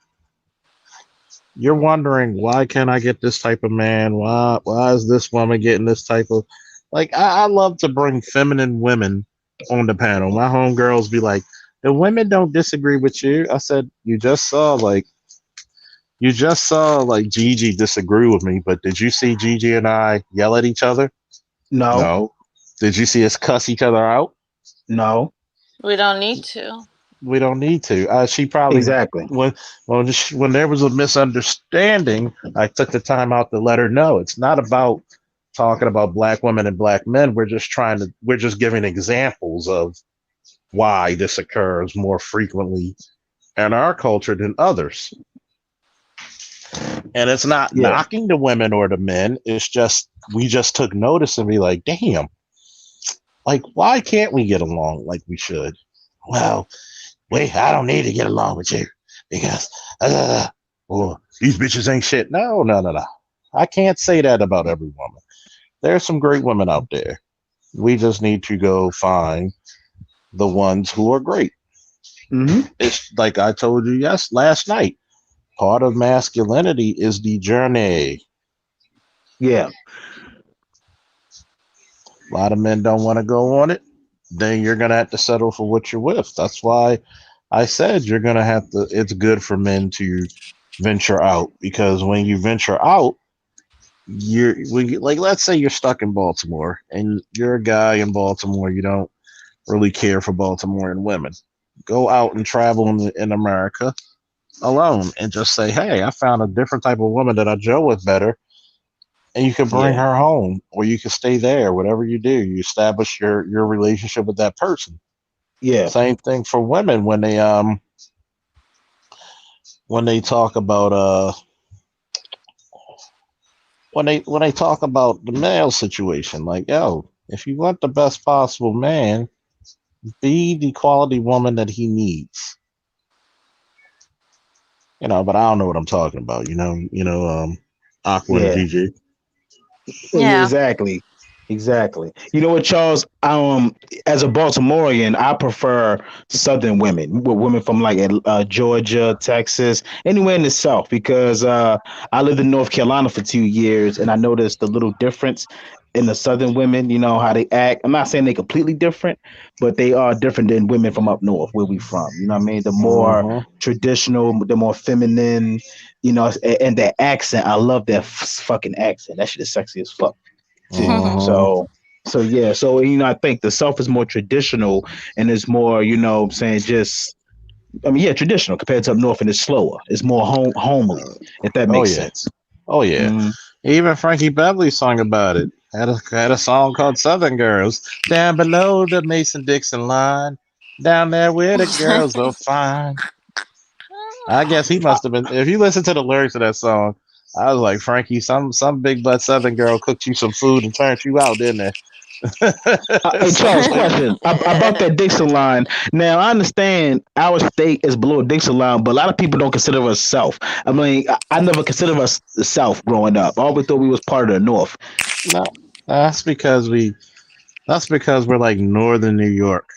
you're wondering why can't I get this type of man? Why is this woman getting this type of like I love to bring feminine women on the panel. My homegirls be like, the women don't disagree with you. I said, you just saw like Gigi disagree with me, but did you see Gigi and I yell at each other? No, No. Did you see us cuss each other out? no, We don't need to. We don't need to. She probably exactly. when there was a misunderstanding, I took the time out to let her know it's not about talking about black women and black men. We're just giving examples of why this occurs more frequently in our culture than others. And it's not Yeah. knocking the women or the men. It's just we just took notice and be like, damn, like why can't we get along like we should? Well, wait, I don't need to get along with you because these bitches ain't shit. No. I can't say that about every woman. There's some great women out there. We just need to go find the ones who are great. Hmm. It's like I told you last night. Part of masculinity is the journey. Yeah. A lot of men don't want to go on it. Then you're gonna have to settle for what you're with. That's why I said you're gonna have to. It's good for men to venture out because when you venture out, like let's say you're stuck in Baltimore and you're a guy in Baltimore. You don't really care for Baltimorean women. Go out and travel in America alone and just say, hey, I found a different type of woman that I gel with better. And you can bring Yeah. her home or you can stay there. Whatever you do, you establish your relationship with that person. Yeah. Same thing for women when they talk about when they talk about the male situation, like, yo, if you want the best possible man, be the quality woman that he needs. But I don't know what I'm talking about. Aqua and Yeah. GG. Yeah. Exactly. Exactly. You know what, Charles? As a Baltimorean, I prefer Southern women, women from like Georgia, Texas, anywhere in the South, because I lived in North Carolina for 2 years, and I noticed the little difference in the Southern women. You know how they act. I'm not saying they're completely different, but they are different than women from up north, where we from. You know what I mean? The more Uh-huh. traditional, the more feminine. And that accent. I love that fucking accent. That shit is sexy as fuck too. Uh-huh. So yeah, I think the South is more traditional and it's more, what I'm saying, just traditional compared to up north, and it's slower. It's more homely, if that Oh makes yeah. sense. Oh yeah. Mhm. Even Frankie Beverly sung about it. Had a song called Southern Girls. Down below the Mason Dixon line. Down there where the girls are fine. I guess he must have been if you listen to the lyrics of that song, I was like, Frankie, some big butt Southern girl cooked you some food and turned you out, didn't they? Hey Something Charles, like question about that Dixon line. Now I understand our state is below Dixon line, but a lot of people don't consider us South. I mean, I never considered us the South growing up. I always thought we was part of the North. no, that's because we're like northern New York.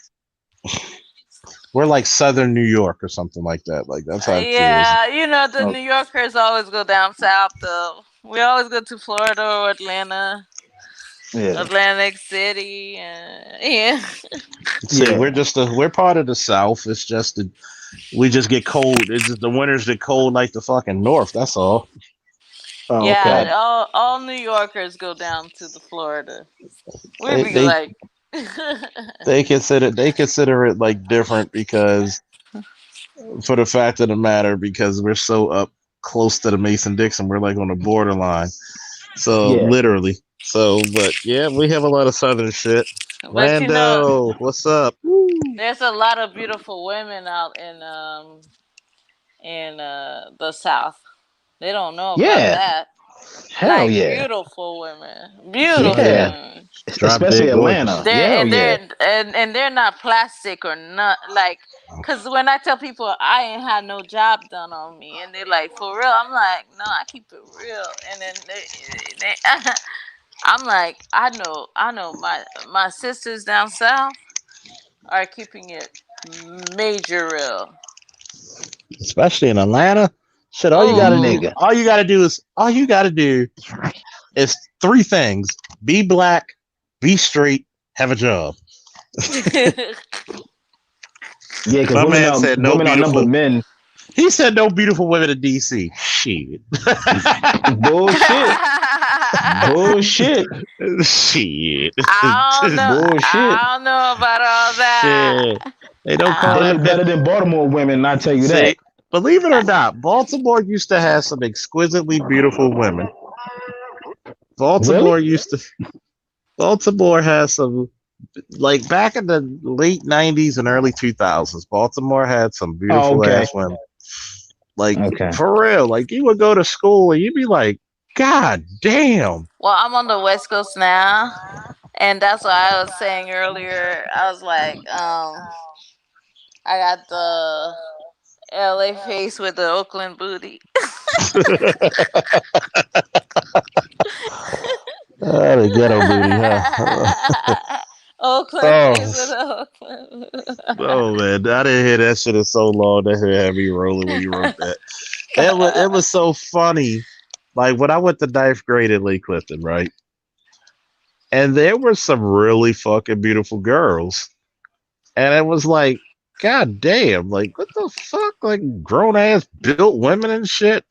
We're like southern New York or something like that. Like that's how it feels. Yeah, the New Yorkers always go down south though. We always go to Florida or Atlanta, Yeah, Atlantic City, and yeah. See, yeah. we're part of the South. It's just that we just get cold. It's just the winters get cold like the fucking North. That's all. Oh, okay. Yeah, all New Yorkers go down to the Florida. We They be they like, they consider it like different because for the fact of the matter because we're so up close to the Mason Dixon, we're like on the borderline. So Yeah. literally. So, but yeah, we have a lot of southern shit. but Lando, what's up? there's a lot of beautiful women out in the South. They don't know about Yeah. that. Hell Like yeah. beautiful women, Oh beautiful yeah, Yeah. women. drop Especially dead Atlanta. gorgeous. Yeah, They're hell and yeah. they're and they're not plastic or not like. Cause when I tell people I ain't had no job done on me, and they're like, "For real?" I'm like, "No, I keep it real." And then I'm like, I know my sisters down south are keeping it major real. Especially in Atlanta. Shit, Oh, Nigga. all you gotta do is three things: be black, be straight, have a job. Yeah, because My man said no women outnumber beautiful. men. He said no beautiful women in DC. Shit. Bullshit. Bullshit. Shit. I don't know. Bullshit. I don't know about all that. Shit. They don't call They I look that. better than Baltimore women, I tell you that. See, believe it or not, Baltimore used to have some exquisitely beautiful women. Really? Baltimore used to. Baltimore has some like back in the late '90s and early 2000s, Baltimore had some Oh, beautiful okay. ass women. Like Okay. for real, like you would go to school and you'd be like, God damn. Well, I'm on the West Coast now, and that's what I was saying earlier. I was like, I got the LA face with the Oakland booty. The ghetto booty, huh? Oakland Oh, face with the Oakland. oh man, I didn't hear that shit in so long. That shit had me rolling when you wrote that. It was so funny. Like when I went to ninth grade in Lake Clifton, right? And there were some really fucking beautiful girls. And it was like, God damn, like what the fuck? Like grown ass built women and shit.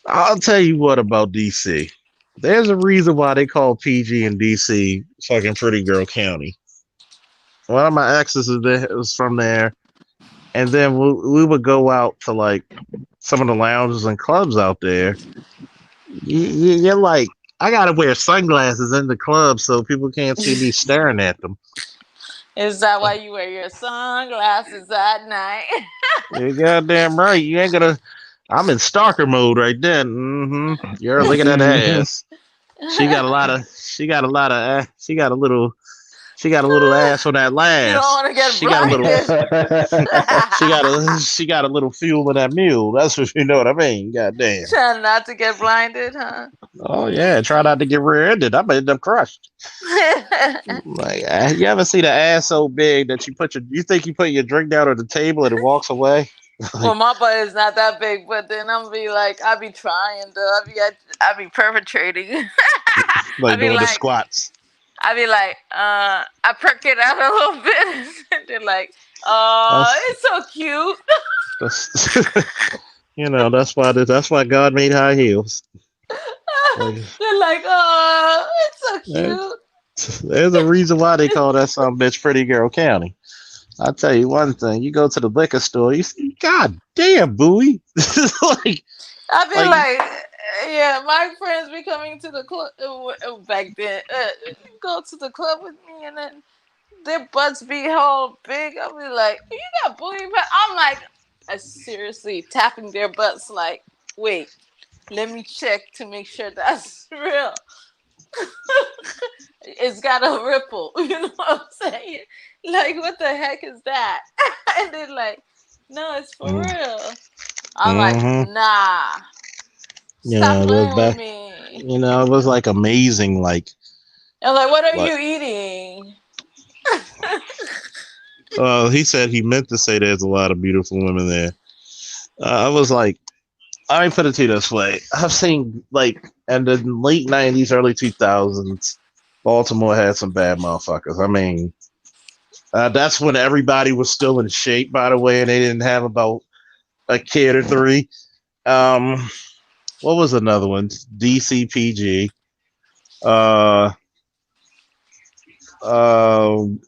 I'll tell you what about DC. There's a reason why they call PG and DC fucking Pretty Girl County. One of my exes was from there, and then we would go out to like some of the lounges and clubs out there. You're like, I gotta wear sunglasses in the club so people can't see me staring at them. Is that why you wear your sunglasses at night? You're goddamn right. You ain't gonna. I'm in stalker mode right then. You're looking at that ass. She got a lot of. She got a lot of. She got a little ass on that lash. You don't want to get She got a little. blinded. She got a little fuel in that mule. That's what you know what I mean. Goddamn. Trying not to get blinded, huh? Oh yeah. Try not to get rear-ended. I made them crushed. Like you ever see the ass so big that you think you put your drink down on the table and it walks away? Well, my butt is not that big, but then I be trying though. I be perpetrating. Like I be doing the like, squats. I be like, I perk it out a little bit. And they're like, it's so cute. That's why God made high heels. Like, They're like, it's so cute. there's a reason why they call that some bitch Pretty Girl County. I'll tell you one thing. You go to the liquor store, you see, God damn, Bowie. Like, I be like, yeah, my friends be coming to the club back then. Go to the club with me, and then their butts be all big. I'll be like, you got booty butt? I'm like, seriously tapping their butts. Like, wait, let me check to make sure that's real. It's got a ripple. You know what I'm saying? Like, what the heck is that? And they're like, no, it's for real. I'm like, nah. Stop playing with me. It was like amazing. Like, I'm like, what are you eating? He said he meant to say there's a lot of beautiful women there. I was like, I put it to you this way. I've seen, like, in the late 90s, early 2000s, Baltimore had some bad motherfuckers. I mean, that's when everybody was still in shape, by the way, and they didn't have about a kid or three. What was another one? DCPG.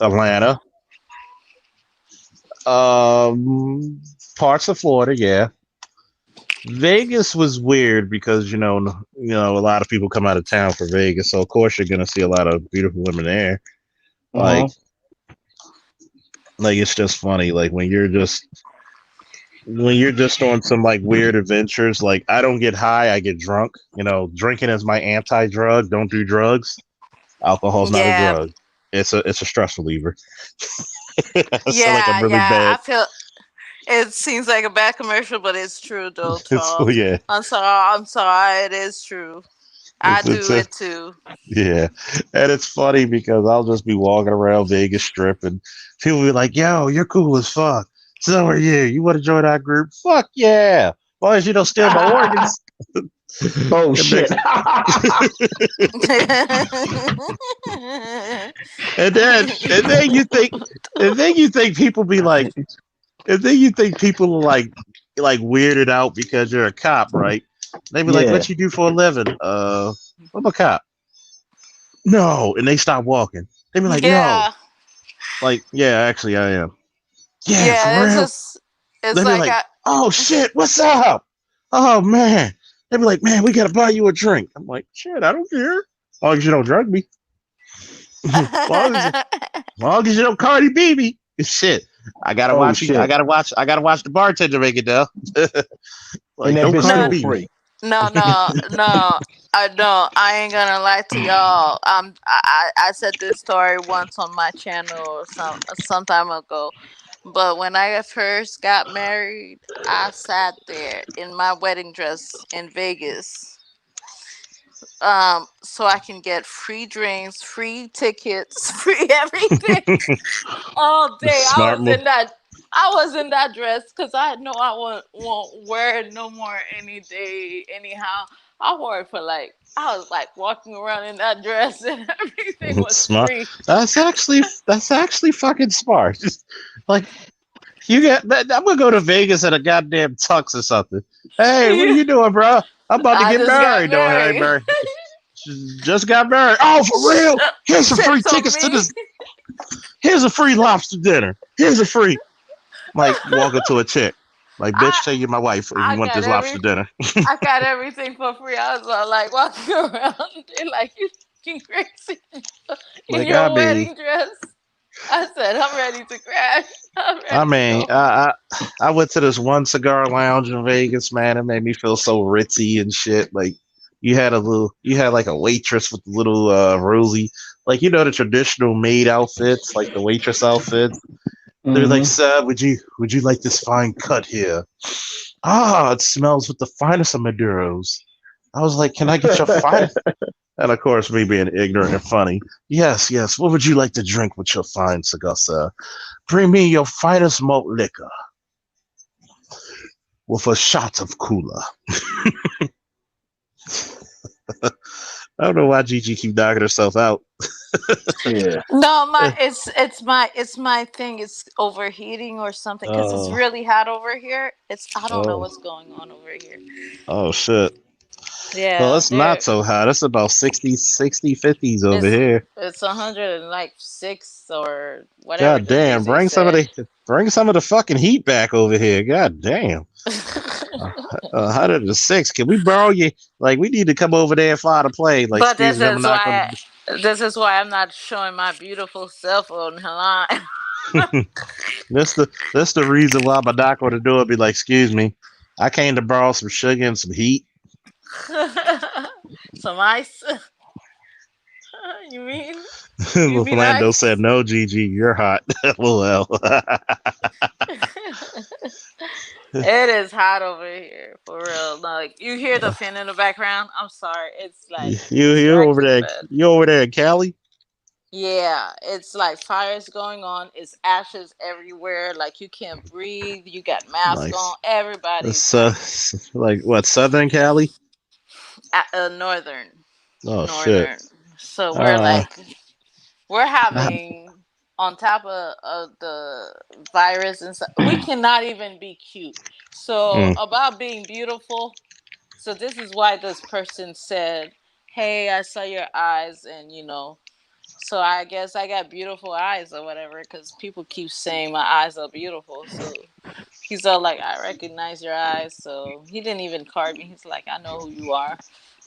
Atlanta. Parts of Florida, yeah. Vegas was weird because you know a lot of people come out of town for Vegas, so of course you're gonna see a lot of beautiful women there. Like it's just funny. Like when you're just on some like weird adventures. Like I don't get high, I get drunk. Drinking is my anti-drug. Don't do drugs. Alcohol's not a drug. It's a stress reliever. Yeah, really bad. I feel. It seems like a bad commercial, but it's true, though, Charles. Yeah. I'm sorry, it is true. I do it too. Yeah, and it's funny because I'll just be walking around Vegas Strip, and people be like, "Yo, you're cool as fuck. So are you? You want to join our group? Fuck yeah! As long as you don't steal my organs." Oh shit! and then you think people be like. And then you think people are like weirded out because you're a cop, right? They be like, "What you do for a living?" I'm a cop. No, and they stop walking. They be like, "No." Like, yeah, actually, I am. Yeah, for real. It's They be like, "Oh shit, what's up?" Oh man. They be like, "Man, we gotta buy you a drink." I'm like, "Shit, I don't care. As long as you don't drug me." Long as you don't Cardi B me, shit. I gotta Oh watch you. I shit! gotta watch. I gotta watch the bartender make it though. And Like, that don't bitch Cardi still no, B me. free. no. I don't. I ain't gonna lie to y'all. I said this story once on my channel some time ago. But when I first got married, I sat there in my wedding dress in Vegas, so I can get free drinks, free tickets, free everything all day. Smart move. I was in that dress because I know I won't wear it no more any day anyhow. I wore it for like I was like walking around in that dress and everything was Smart. free. That's actually fucking smart. Like, you get. I'm gonna go to Vegas at a goddamn tux or something. Hey, what are you doing, bro? I'm about to I get just got married. No, hey, married. married. Just got married. Oh, for real? Here's some free Shit's on tickets to me. this. Here's a free lobster dinner. Here's a free. Like, walk up to a chick. Like, bitch, I say you're my wife if I you want got this lobster dinner. I got everything for free. I was like walking around there like you fucking crazy in Like, I your mean, wedding dress. I said, I'm ready to crash. I'm I ready to mean, go home. I went to this one cigar lounge in Vegas, man. It made me feel so ritzy and shit. Like, you had like a waitress with the little rosy, like, the traditional maid outfits, like the waitress outfits. They're like, Mm-hmm. sir, would you like this fine cut here? Ah, it smells with the finest of Maduros. I was like, can I get your finest? And of course, me being ignorant and funny. Yes, yes. What would you like to drink with your fine cigar, sir? Bring me your finest malt liquor with a shot of cooler. I don't know why Gigi keep knocking herself out. Yeah. No, it's my thing. It's overheating or something because it's Oh, really hot over here. I don't know oh, what's going on over here. oh, shit. Well, Yeah, it's not so hot. It's about 60, 60, 50s over it's here. it's 106 or whatever God degrees damn, they said. bring some of the fucking heat back over here. God damn. 106. Can we borrow you? Like, we need to come over there and fly the plane. Like, But excuse me, I'm not going this is why I'm not showing my beautiful self on line. to. That's the reason why I'm not going to do it. Be like, excuse me, I came to borrow some sugar and some heat. Some ice. You mean? You mean Lando said, ice? no, Gigi, you're hot. Well, It is hot over here for real. Like you hear the fan in the background. I'm sorry. It's like it's wrecking, but you over there in Cali? yeah, it's like fires going on. It's ashes everywhere. Like you can't breathe. You got masks Like, on. Everybody's it's, like like what, Southern Cali? northern, Oh, shit. northern. So Uh, we're uh, having on top of the virus and stuff. We cannot even be cute. So mm, about being beautiful. So this is why this person said, "Hey, I saw your eyes, and so I guess I got beautiful eyes or whatever." Because people keep saying my eyes are beautiful. So he's all like, "I recognize your eyes." So he didn't even card me. He's like, "I know who you are."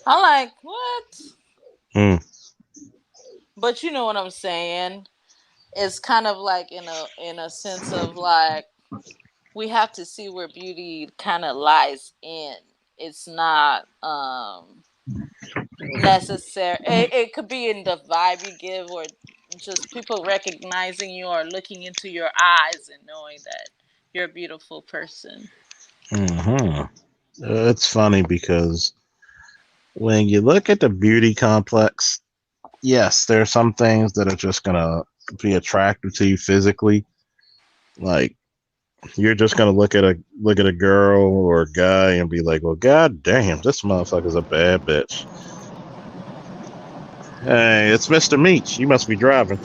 I'm like, "What?" mm. But you know what I'm saying? It's kind of like in a sense of like we have to see where beauty kind of lies in. It's not necessary. It could be in the vibe you give or just people recognizing you or looking into your eyes and knowing that you're a beautiful person. Hmm. It's funny because when you look at the beauty complex, yes, there are some things that are just gonna be attractive to you physically. Like, you're just gonna look at a girl or a guy and be like, "Well, god damn, this motherfucker's a bad bitch." Hey, it's Mr. Meach. You must be driving.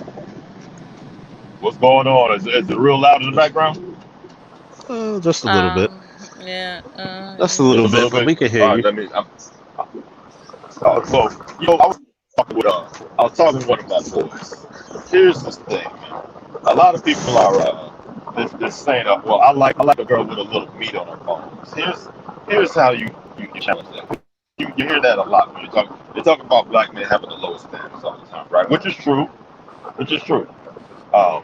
What's going on? Is it real loud in the background? Just a little bit. Yeah. Just a Just little a bit, little but bit. we can hear All right, you. let me. So I was talking with I was talking with one of my boys. Here's this thing, man. A lot of people are this saying, well, I like a girl with a little meat on her bones. Here's how you challenge that. You hear that a lot when you're talking about black men having the lowest standards all the time, right? Which is true. which is true. Um,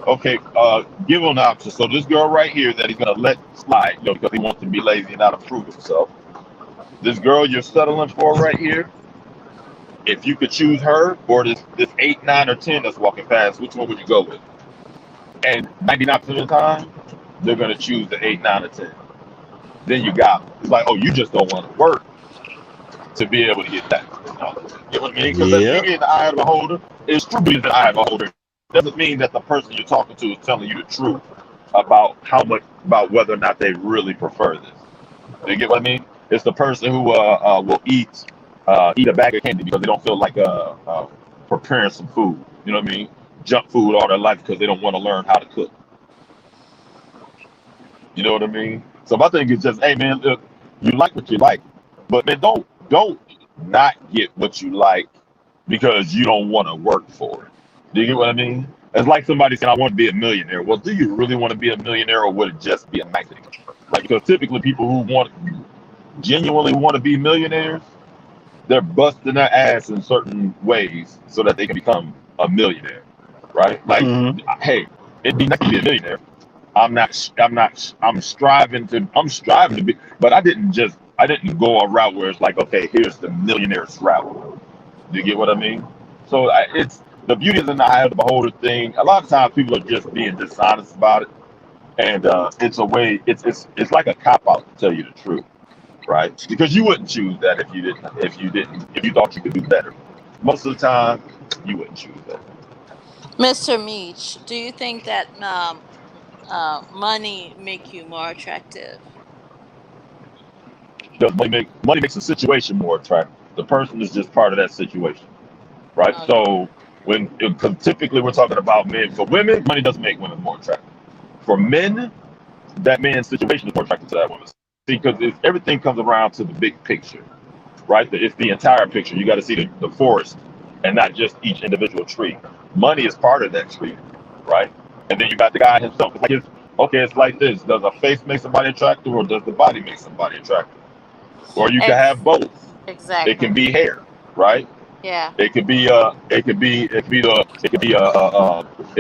okay, give him an option. So this girl right here that he's gonna let slide, because he wants to be lazy and not improve himself. This girl you're settling for right here, if you could choose her or this 8, 9, or 10 that's walking past, which one would you go with? And 99% of the time, they're gonna choose the 8, 9, or 10. Then you got it's like, oh, you just don't want to work to be able to get that. You know what I mean? Because that Yep. beauty in the eye of the beholder is true beauty in the eye of the beholder. Doesn't mean that the person you're talking to is telling you the truth about whether or not they really prefer this. You get what I mean? It's the person who will eat a bag of candy because they don't feel like preparing some food. You know what I mean? Junk food all their life because they don't want to learn how to cook. You know what I mean? So my thing is just, hey man, look, you like what you like, but man, don't not get what you like because you don't want to work for it. Do you get what I mean? It's like somebody saying, I want to be a millionaire. Well, do you really want to be a millionaire, or would it just be a nice thing? Like, because typically people who genuinely want to be millionaires, they're busting their ass in certain ways so that they can become a millionaire, right? Like, hey, it'd be nice to be a millionaire. I'm striving to be, but I didn't go a route where it's like, okay, here's the millionaire's route. Do you get what I mean? So it's the beauty is in the eye of the beholder thing. A lot of times people are just being dishonest about it, and it's a way. It's like a cop out to tell you the truth, right? Because you wouldn't choose that if you thought you could do better. Most of the time, you wouldn't choose that. Mr. Meach, do you think that money make you more attractive? Because money makes the situation more attractive. The person is just part of that situation, right? Okay. So because typically we're talking about men. For women, money doesn't make women more attractive. For men, that man's situation is more attractive to that woman. See, because everything comes around to the big picture, right? It's the entire picture. You got to see the forest and not just each individual tree. Money is part of that tree, right? And then you got the guy himself. It's like this. Does a face make somebody attractive, or does the body make somebody attractive? Or you can have both. Exactly. It can be hair, right? Yeah. It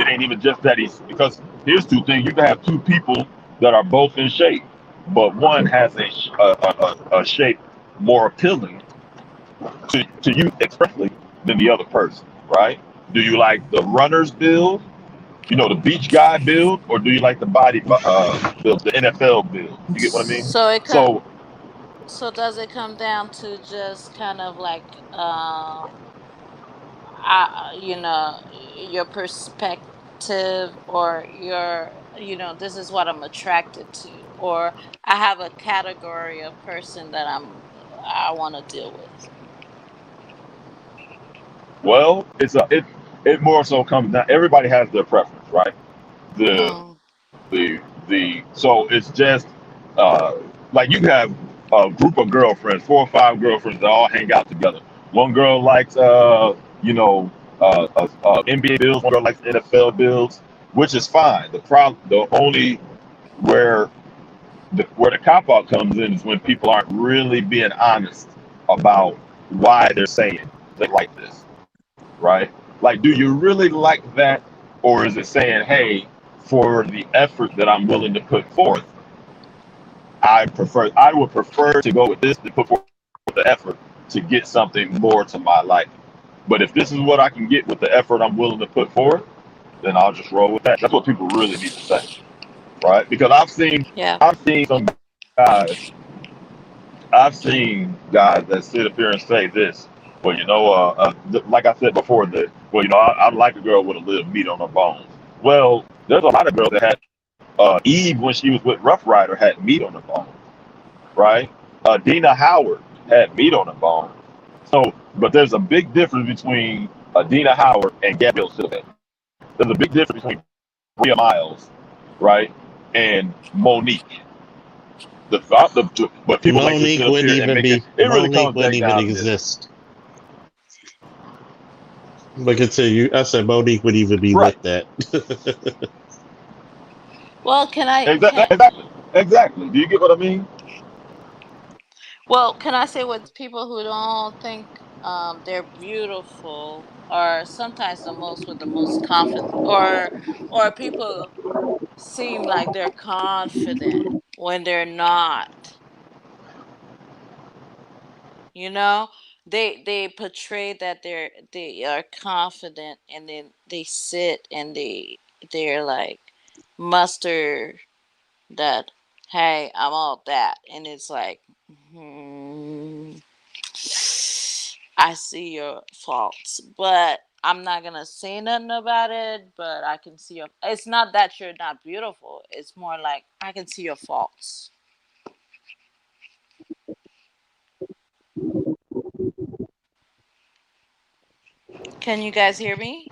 ain't even just that because here's two things. You can have two people that are both in shape, but one has a shape more appealing to you expressly than the other person, right? Do you like the runner's build, the beach guy build, or do you like the body build, the NFL build? You get what I mean? So does it come down to just kind of like your perspective, or this is what I'm attracted to, or I have a category of person that I want to deal with? Well, it more so comes down. Everybody has their preference, right? So it's just like you have a group of girlfriends, 4 or 5 girlfriends that all hang out together. One girl likes NBA builds, one girl likes NFL builds, which is fine. The only where the cop out comes in is when people aren't really being honest about why they're saying they like this, right? Like, do you really like that, or is it saying, hey, for the effort that I'm willing to put forth, I would prefer to go with this to put forth the effort to get something more to my life. But if this is what I can get with the effort I'm willing to put forth, then I'll just roll with that. That's what people really need to say, right? Because I've seen some guys, that sit up here and say this. Well, like I said before, I like a girl with a little meat on her bones. Well, there's a lot of girls that had Eve, when she was with Rough Rider, had meat on her bones, right? Dina Howard had meat on her bones. So, but there's a big difference between Dina Howard and Gabrielle Silva. There's a big difference between Bria Miles, right, and Monique. But people Monique like wouldn't even be. Monique wouldn't even exist. But continue. I said Monique would even be with that. Well, can I? Exactly. Do you get what I mean? Well, can I say with people who don't think they're beautiful, or sometimes the most with the most confident, or people seem like they're confident when they're not. You know, they portray that they are confident, and then they sit and they're like muster that, hey, I'm all that, and it's like, hmm, I see your faults, but I'm not gonna say nothing about it. But I can see your. It's not that you're not beautiful. It's more like I can see your faults. Can you guys hear me?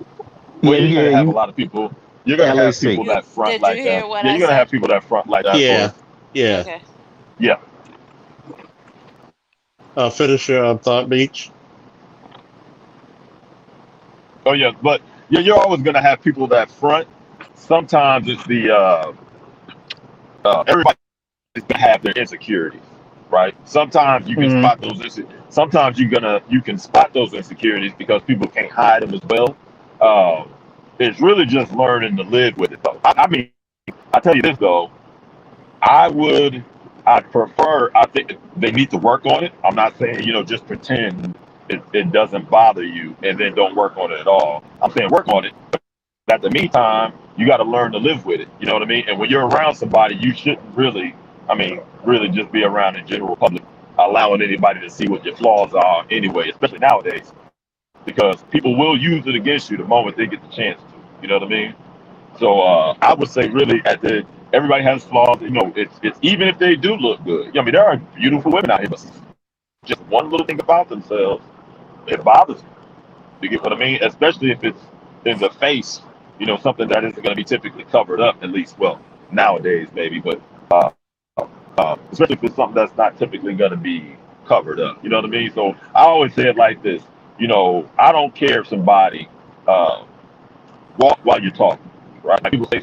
Well, Yeah, we you're hear gonna have a you. lot of people. You're gonna have LAC. people You that front did you like hear that. what Yeah, I you're gonna have said? people that front like that. Yeah, So yeah. Okay. yeah. Finish your thought, Beach. Oh yeah, but yeah, you're always gonna have people that front. Sometimes it's the everybody's gonna have their insecurities, right? Sometimes you can Mm. spot those. Sometimes you can spot those insecurities because people can't hide them as well. Um, it's really just learning to live with it, though. I mean, I tell you this though, I would, I prefer. I think they need to work on it. I'm not saying just pretend it doesn't bother you and then don't work on it at all. I'm saying work on it. At the meantime, you got to learn to live with it. You know what I mean? And when you're around somebody, you shouldn't really, I mean, really just be around in general public, allowing anybody to see what your flaws are anyway, especially nowadays, because people will use it against you the moment they get the chance to. You know what I mean? So I would say really everybody has flaws. It's even if they do look good. I mean, there are beautiful women out here, but just one little thing about themselves, it bothers me. You get what I mean? Especially if it's in the face, something that isn't going to be typically covered up, at least, well, nowadays, maybe, but especially if it's something that's not typically going to be covered up. You know what I mean? So I always say it like this. I don't care if somebody uh, walk while you're talking, right? Like people say,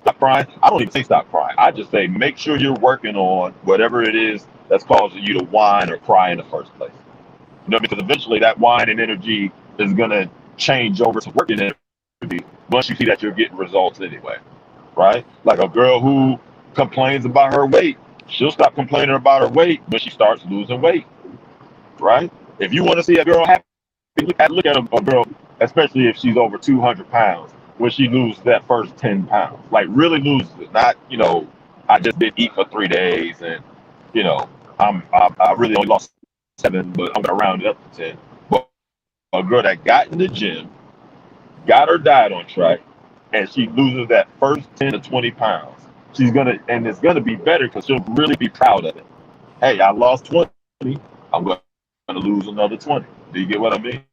stop crying. I don't even say stop crying. I just say make sure you're working on whatever it is that's causing you to whine or cry in the first place. Because eventually that wine and energy is going to change over to working energy once you see that you're getting results anyway, right? Like a girl who complains about her weight, she'll stop complaining about her weight when she starts losing weight, right? If you want to see a girl happy, look at a girl, especially if she's over 200 pounds, when she loses that first 10 pounds, like really loses it. Not, I just didn't eat for 3 days and, you know, I really only lost 7, but I'm going to round it up to 10. But a girl that got in the gym, got her diet on track, and she loses that first 10 to 20 pounds, and it's gonna be better because she'll really be proud of it. Hey, I lost 20, I'm gonna lose another 20. Do you get what I mean?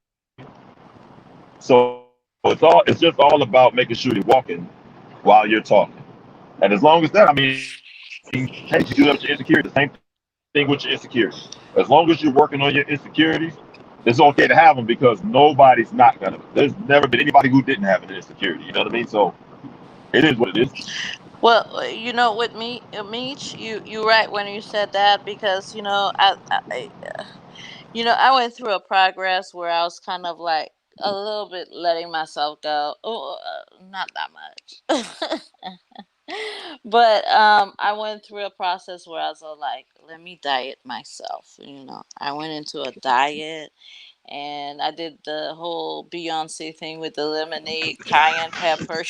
So it's just all about making sure you're walking while you're talking. And as long as that, I mean, hey, you do that with your insecurities. The same thing with your insecurities. As long as you're working on your insecurities, it's okay to have them because nobody's not gonna. There's never been anybody who didn't have an insecurity. You know what I mean? So it is what it is. Well, with me, Meech, you right when you said that, because I went through a progress where I was kind of like a little bit letting myself go. Oh, not that much. But I went through a process where I was like, let me diet myself. I went into a diet, and I did the whole Beyonce thing with the lemonade, cayenne pepper,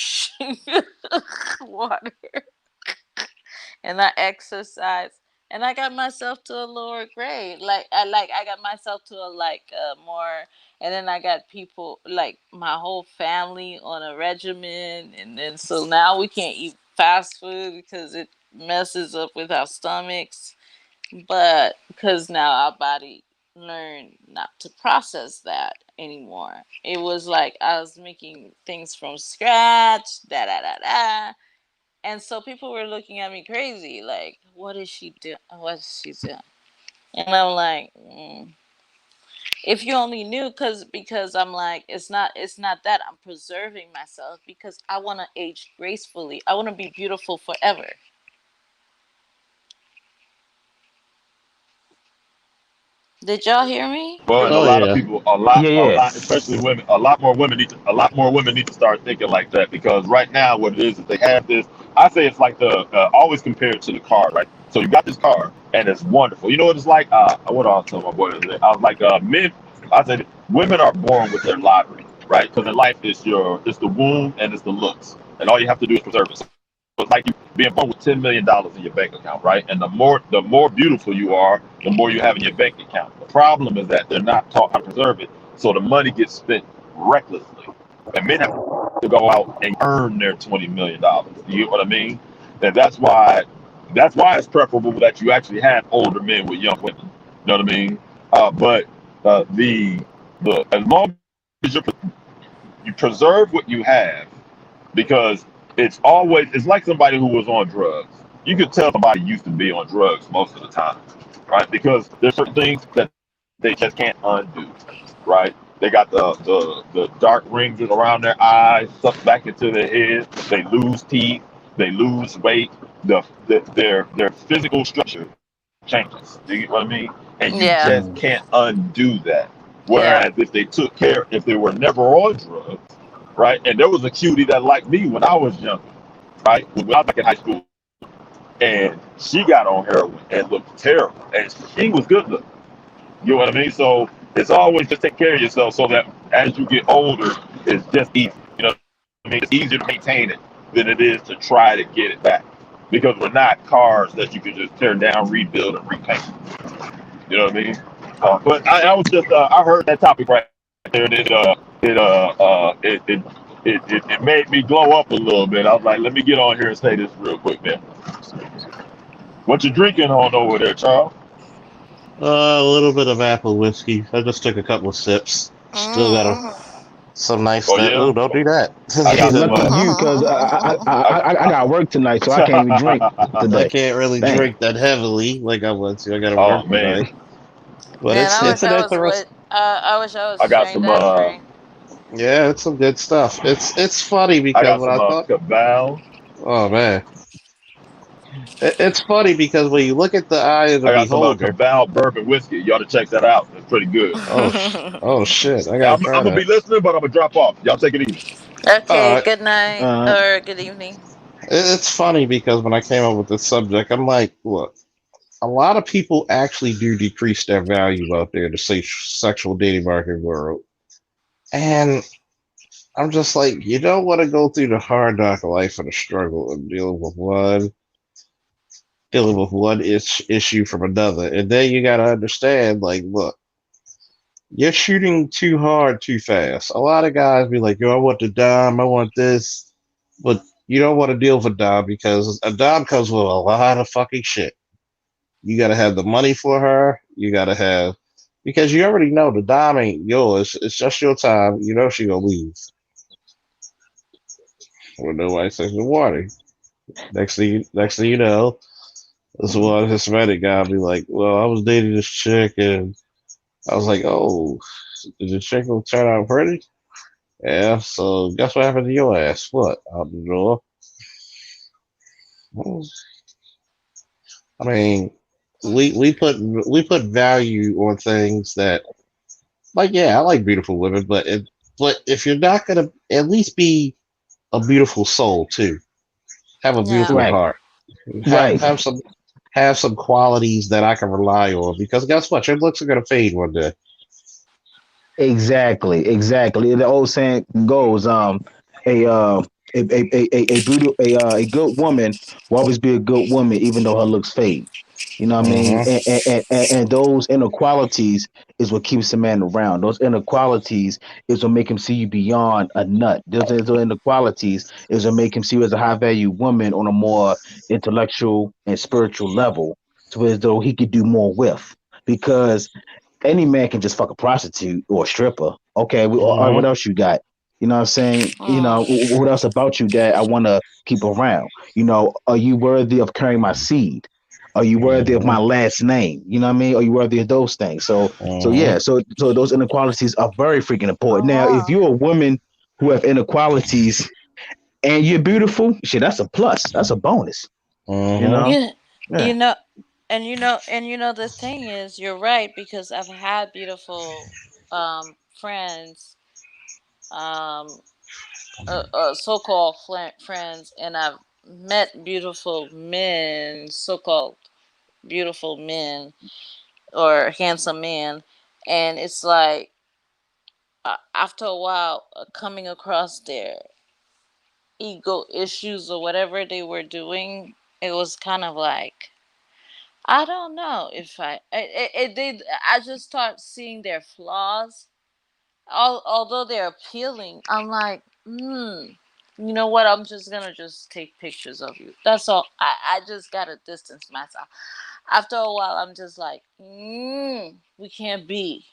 water, and I exercised, and I got myself to a lower grade. I got myself to a more, and then I got people like my whole family on a regimen, and then so now we can't eat fast food because it messes up with our stomachs. But because now our body learned not to process that anymore. It was like I was making things from scratch, da da da da, and so people were looking at me crazy, like, "What is she doing? What is she doing?" And I'm like, "If you only knew, because I'm like, it's not that I'm preserving myself because I want to age gracefully. I want to be beautiful forever." Did y'all hear me? But a Oh lot of yeah. people, Yeah, a yeah. lot, especially women, a lot more women need to start thinking like that because right now, what it is they have this. I say it's like the always compare it to the car, right? So you got this car and it's wonderful. You know what it's like? What I was telling my boy the other day, I was like, men. I said women are born with their lottery, right? Because in life, it's the womb and it's the looks, and all you have to do is preserve it. So it's like you being born with $10 million in your bank account, right? And the more beautiful you are, the more you have in your bank account. The problem is that they're not taught how to preserve it, so the money gets spent recklessly. And men have to go out and earn their $20 million. You get what I mean? And that's why it's preferable that you actually have older men with young women. You know what I mean? But the as long as you preserve what you have, because it's like somebody who was on drugs. You could tell somebody used to be on drugs most of the time, right? Because there's certain things that they just can't undo, right? They got the dark rings around their eyes, sucked back into their head. They lose teeth, they lose weight. Their physical structure changes. Do you get what I mean? And you Yeah. just can't undo that. Yeah. Whereas if they were never on drugs, right? And there was a cutie that liked me when I was young, right? When I was back in high school, and she got on heroin and looked terrible, and she was good looking. You know what I mean? So it's always just take care of yourself, so that as you get older, it's just easy. You know what I mean? It's easier to maintain it than it is to try to get it back, because we're not cars that you can just tear down, rebuild, and repaint. You know what I mean? But I was just I heard that topic right there, and it made me glow up a little bit. I was like, let me get on here and say this real quick, man. What you drinking on over there, Charles? A little bit of apple whiskey. I just took a couple of sips. Still got some nice Oh stuff. yeah, Oh, don't do that. I got Hey, some. lucky you, cause I got work tonight, so I can't even drink I today. can't really Dang. drink that heavily like I want to. I got to Oh work man, tonight. But Man, I it's wish an I was interesting. with. I wish I I was got sharing some. that drink. Yeah, it's some good stuff. It's funny I because got when some I thought, Cabal. oh man, it's funny because when you look at the eye of the I got some beholder. Cabal bourbon whiskey. You ought to check that out. It's pretty good. Oh shit, I gotta I'm try gonna be that. listening, but I'm gonna drop off. Y'all take it easy. Okay, Uh, good night Uh, or good evening. it's funny because when I came up with this subject, I'm like, look, a lot of people actually do decrease their value out there in the sexual dating market world. And I'm just like, you don't want to go through the hard knock of life and the struggle of dealing with one issue from another. And then you got to understand, like, look, you're shooting too hard too fast. A lot of guys be like, yo, I want the dime, I want this. But you don't want to deal with a dime because a dime comes with a lot of fucking shit. You got to have the money for her. You got to have, because you already know the dime ain't yours. It's just your time. You know she gonna leave. When nobody says the warning. Next thing you know, this one Hispanic guy be like, "Well, I was dating this chick, and I was like, oh, did the chick turn out pretty? Yeah. So guess what happened to your ass? What out the door? Well, I mean, we put value on things that, like, yeah, I like beautiful women, but if you're not gonna at least be a beautiful soul too, have a Yeah. beautiful right, heart, have right. some qualities that I can rely on, because guess what, your looks are gonna fade one day. Exactly, exactly. The old saying goes, a a good woman will always be a good woman, even though her looks fade. You know what I mean? Hmm. And those inequalities is what keeps a man around. Those inequalities is what make him see you beyond a nut. Those inequalities is what make him see you as a high value woman on a more intellectual and spiritual level, so as though he could do more with. Because any man can just fuck a prostitute or a stripper. Okay, all right, what Hmm. else you got? You know what I'm saying? Mm. What else about you that I want to keep around? Are you worthy of carrying my seed? Are you worthy of my Hmm. last name? You know what I mean? Are you worthy of those things? So Hmm. yeah, so those inequalities are very freaking important. Oh Now, if wow. you're a woman who have inequalities and you're beautiful, shit, that's a plus. That's a bonus. You Hmm. know? You Yeah. you know the thing is, you're right, because I've had beautiful friends, um, so-called friends, and I've met beautiful men, so-called beautiful men or handsome men, and it's like after a while, coming across their ego issues or whatever they were doing, it was kind of like, I don't know if I just start seeing their flaws. Although they're appealing, I'm like, you know what? I'm just gonna just take pictures of you. That's all. I just gotta distance myself. After a while, I'm just like, we can't be.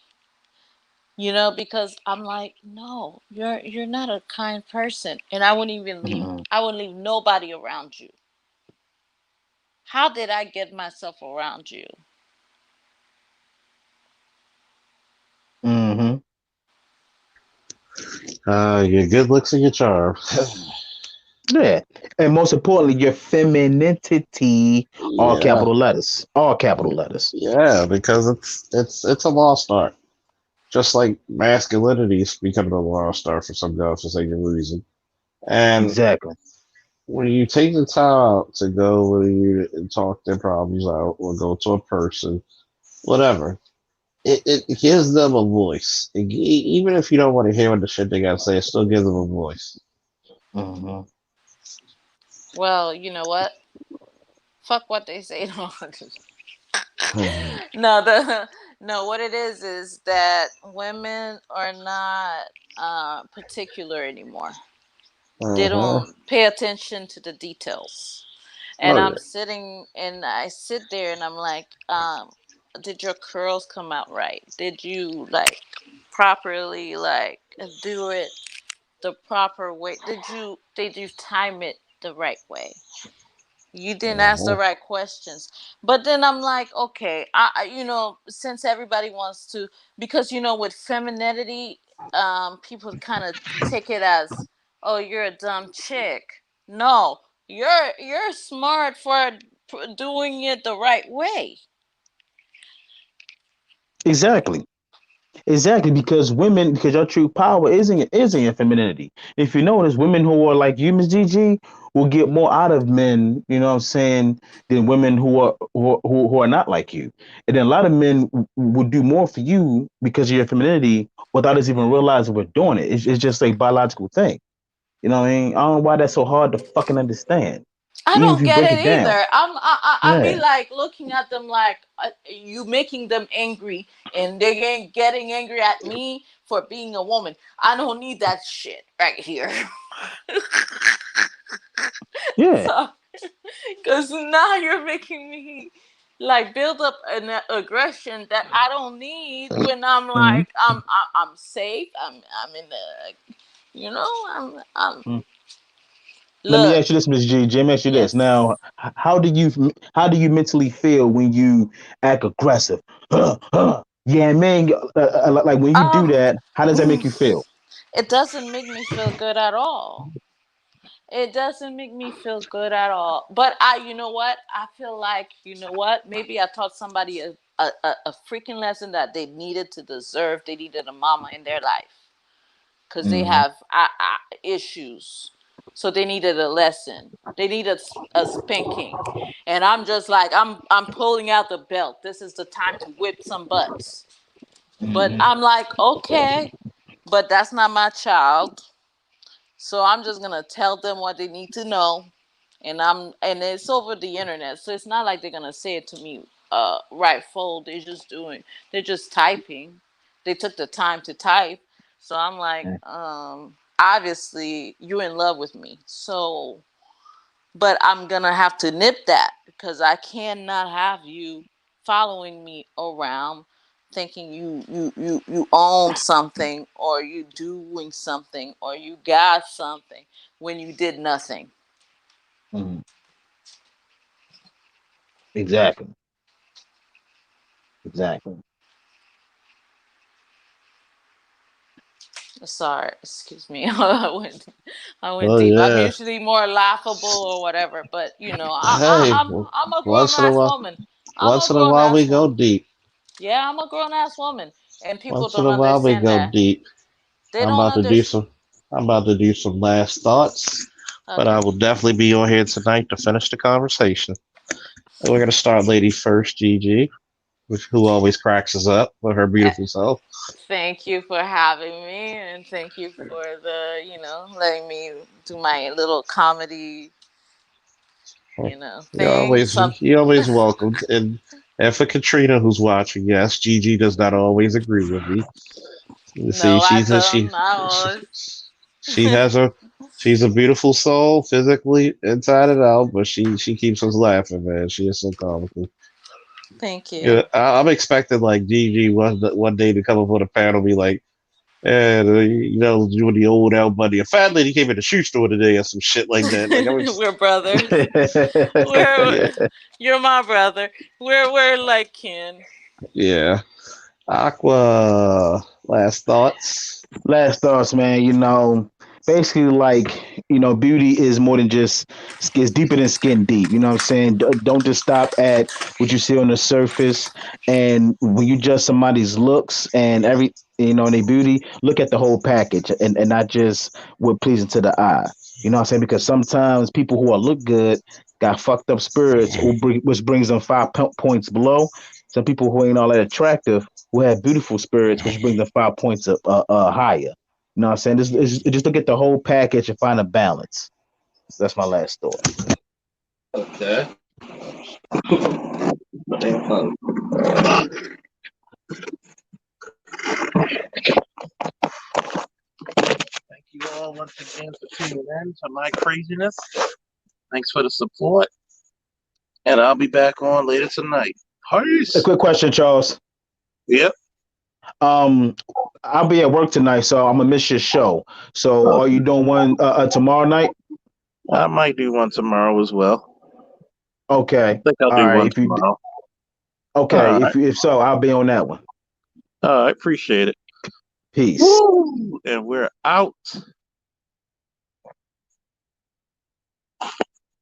Because I'm like, no, you're not a kind person, and I wouldn't even leave. Mm-hmm. I wouldn't leave nobody around you. How did I get myself around you? Mm-hmm. Your good looks and your charm. Yeah. And most importantly, your femininity, all Yeah, capital letters. All capital letters. yeah, because it's a lost art. Just like masculinity is becoming a lost art for some God forsaken reason. And Exactly. when you take the time out to go with you and talk their problems out, or go to a person, whatever, it gives them a voice. Even if you don't want to hear what the shit they gotta say, it still gives them a voice. Mm-hmm. Well, you know what? Fuck what they say. Mhm. No, what it is that women are not particular anymore. They Uh-huh. don't pay attention to the details. And Oh I'm yeah. sitting and I sit there and I'm like, did your curls come out right? Did you like properly like do it the proper way? Did you time it the right way? You didn't ask the Uh-huh. right questions. But then I'm like, okay, since everybody wants to, because with femininity, people kind of take it as, oh, you're a dumb chick. No, you're smart for doing it the right way. Exactly. Exactly, because your true power isn't your femininity. If you notice, women who are like you, Miss Gigi, will get more out of men, you know what I'm saying, than women who are not like you. And then a lot of men would do more for you because of your femininity without us even realizing we're doing it. It's just a biological thing. You know what I mean? I don't know why that's so hard to fucking understand. I Even if don't you get break it it down. either. I be Yeah. like looking at them like, you making them angry, and they ain't getting angry at me for being a woman. I don't need that shit right here. Yeah. So, because now you're making me like build up an aggression that I don't need when I'm Mhm. like I'm safe. I'm in the I'm Mhm. Let me look. ask you this, Miss G. Jim, ask you this. Yes. Now, how do you mentally feel when you act aggressive? Yeah, man. Like when you do Um. that, how does that make you feel? It doesn't make me feel good at all. It doesn't make me feel good at all. But you know what? I feel like, maybe I taught somebody a freaking lesson that they needed to deserve. They needed a mama in their life because they Hmm. have issues. So they needed a lesson. They needed a spanking. And I'm just like, I'm pulling out the belt. This is the time to whip some butts. But Hmm. I'm like, okay, but that's not my child. So I'm just gonna tell them what they need to know, and it's over the internet, so it's not like they're gonna say it to me right full. They're just typing. They took the time to type, so I'm like, obviously you're in love with me, so but I'm gonna have to nip that because I cannot have you following me around thinking you own something or you doing something or you got something when you did nothing. Hmm. Exactly. Exactly. Sorry, excuse me. I went Oh deep. I'm yeah. usually more laughable or whatever, but Hey, I'm a grown once in a ass while, woman. I'm Once a in a grown while we ass go woman. deep. Yeah, I'm a grown ass woman, and people Once in don't a while we understand go that. deep. They I'm don't about to do understand. some. I'm about to do some last thoughts, but I Okay. will definitely be on here tonight to finish the conversation. And we're gonna start lady first, Gigi, who always cracks us up with her Eh, beautiful self. Thank you for having me, and thank you for letting me do my little comedy, You're thing. always Some you're always welcomed. And for Katrina who's watching, yes, Gigi does not always agree with me. You see, no, I don't. I she, always. she has a she's a beautiful soul physically inside and out, but she keeps us laughing, man. She is so comical. Thank Yeah, you. I'm expecting like Gigi one day to come up with a panel, be like, and doing the old L Bundy. A fat lady came in the shoe store today or some shit like that. Like I was, We're brothers. We're you're my brother. We're like kin. yeah. Aqua, last thoughts. Last thoughts, man. Basically, like, beauty is more than just, it's deeper than skin deep. You know what I'm saying? Don't just stop at what you see on the surface. And when you judge somebody's looks and and their beauty, look at the whole package and not just what pleasing to the eye. You know what I'm saying? Because sometimes people who are look good got fucked up spirits, which brings them points below. Some people who ain't all that attractive who have beautiful spirits, which brings them 5 points up higher. You know what I'm saying? Just look at the whole package and find a balance. That's my last thought. Okay. Thank you all once again for tuning in to my craziness. Thanks for the support. And I'll be back on later tonight. Peace. A quick question, Charles. Yep. I'll be at work tonight, so I'm gonna miss your show. So, are you doing one tomorrow night? I might do one tomorrow as well. Okay. I think I'll All do right. one If you tomorrow. okay, All right. if so, I'll be on that one. All right. Appreciate it. Peace. Woo! And we're out.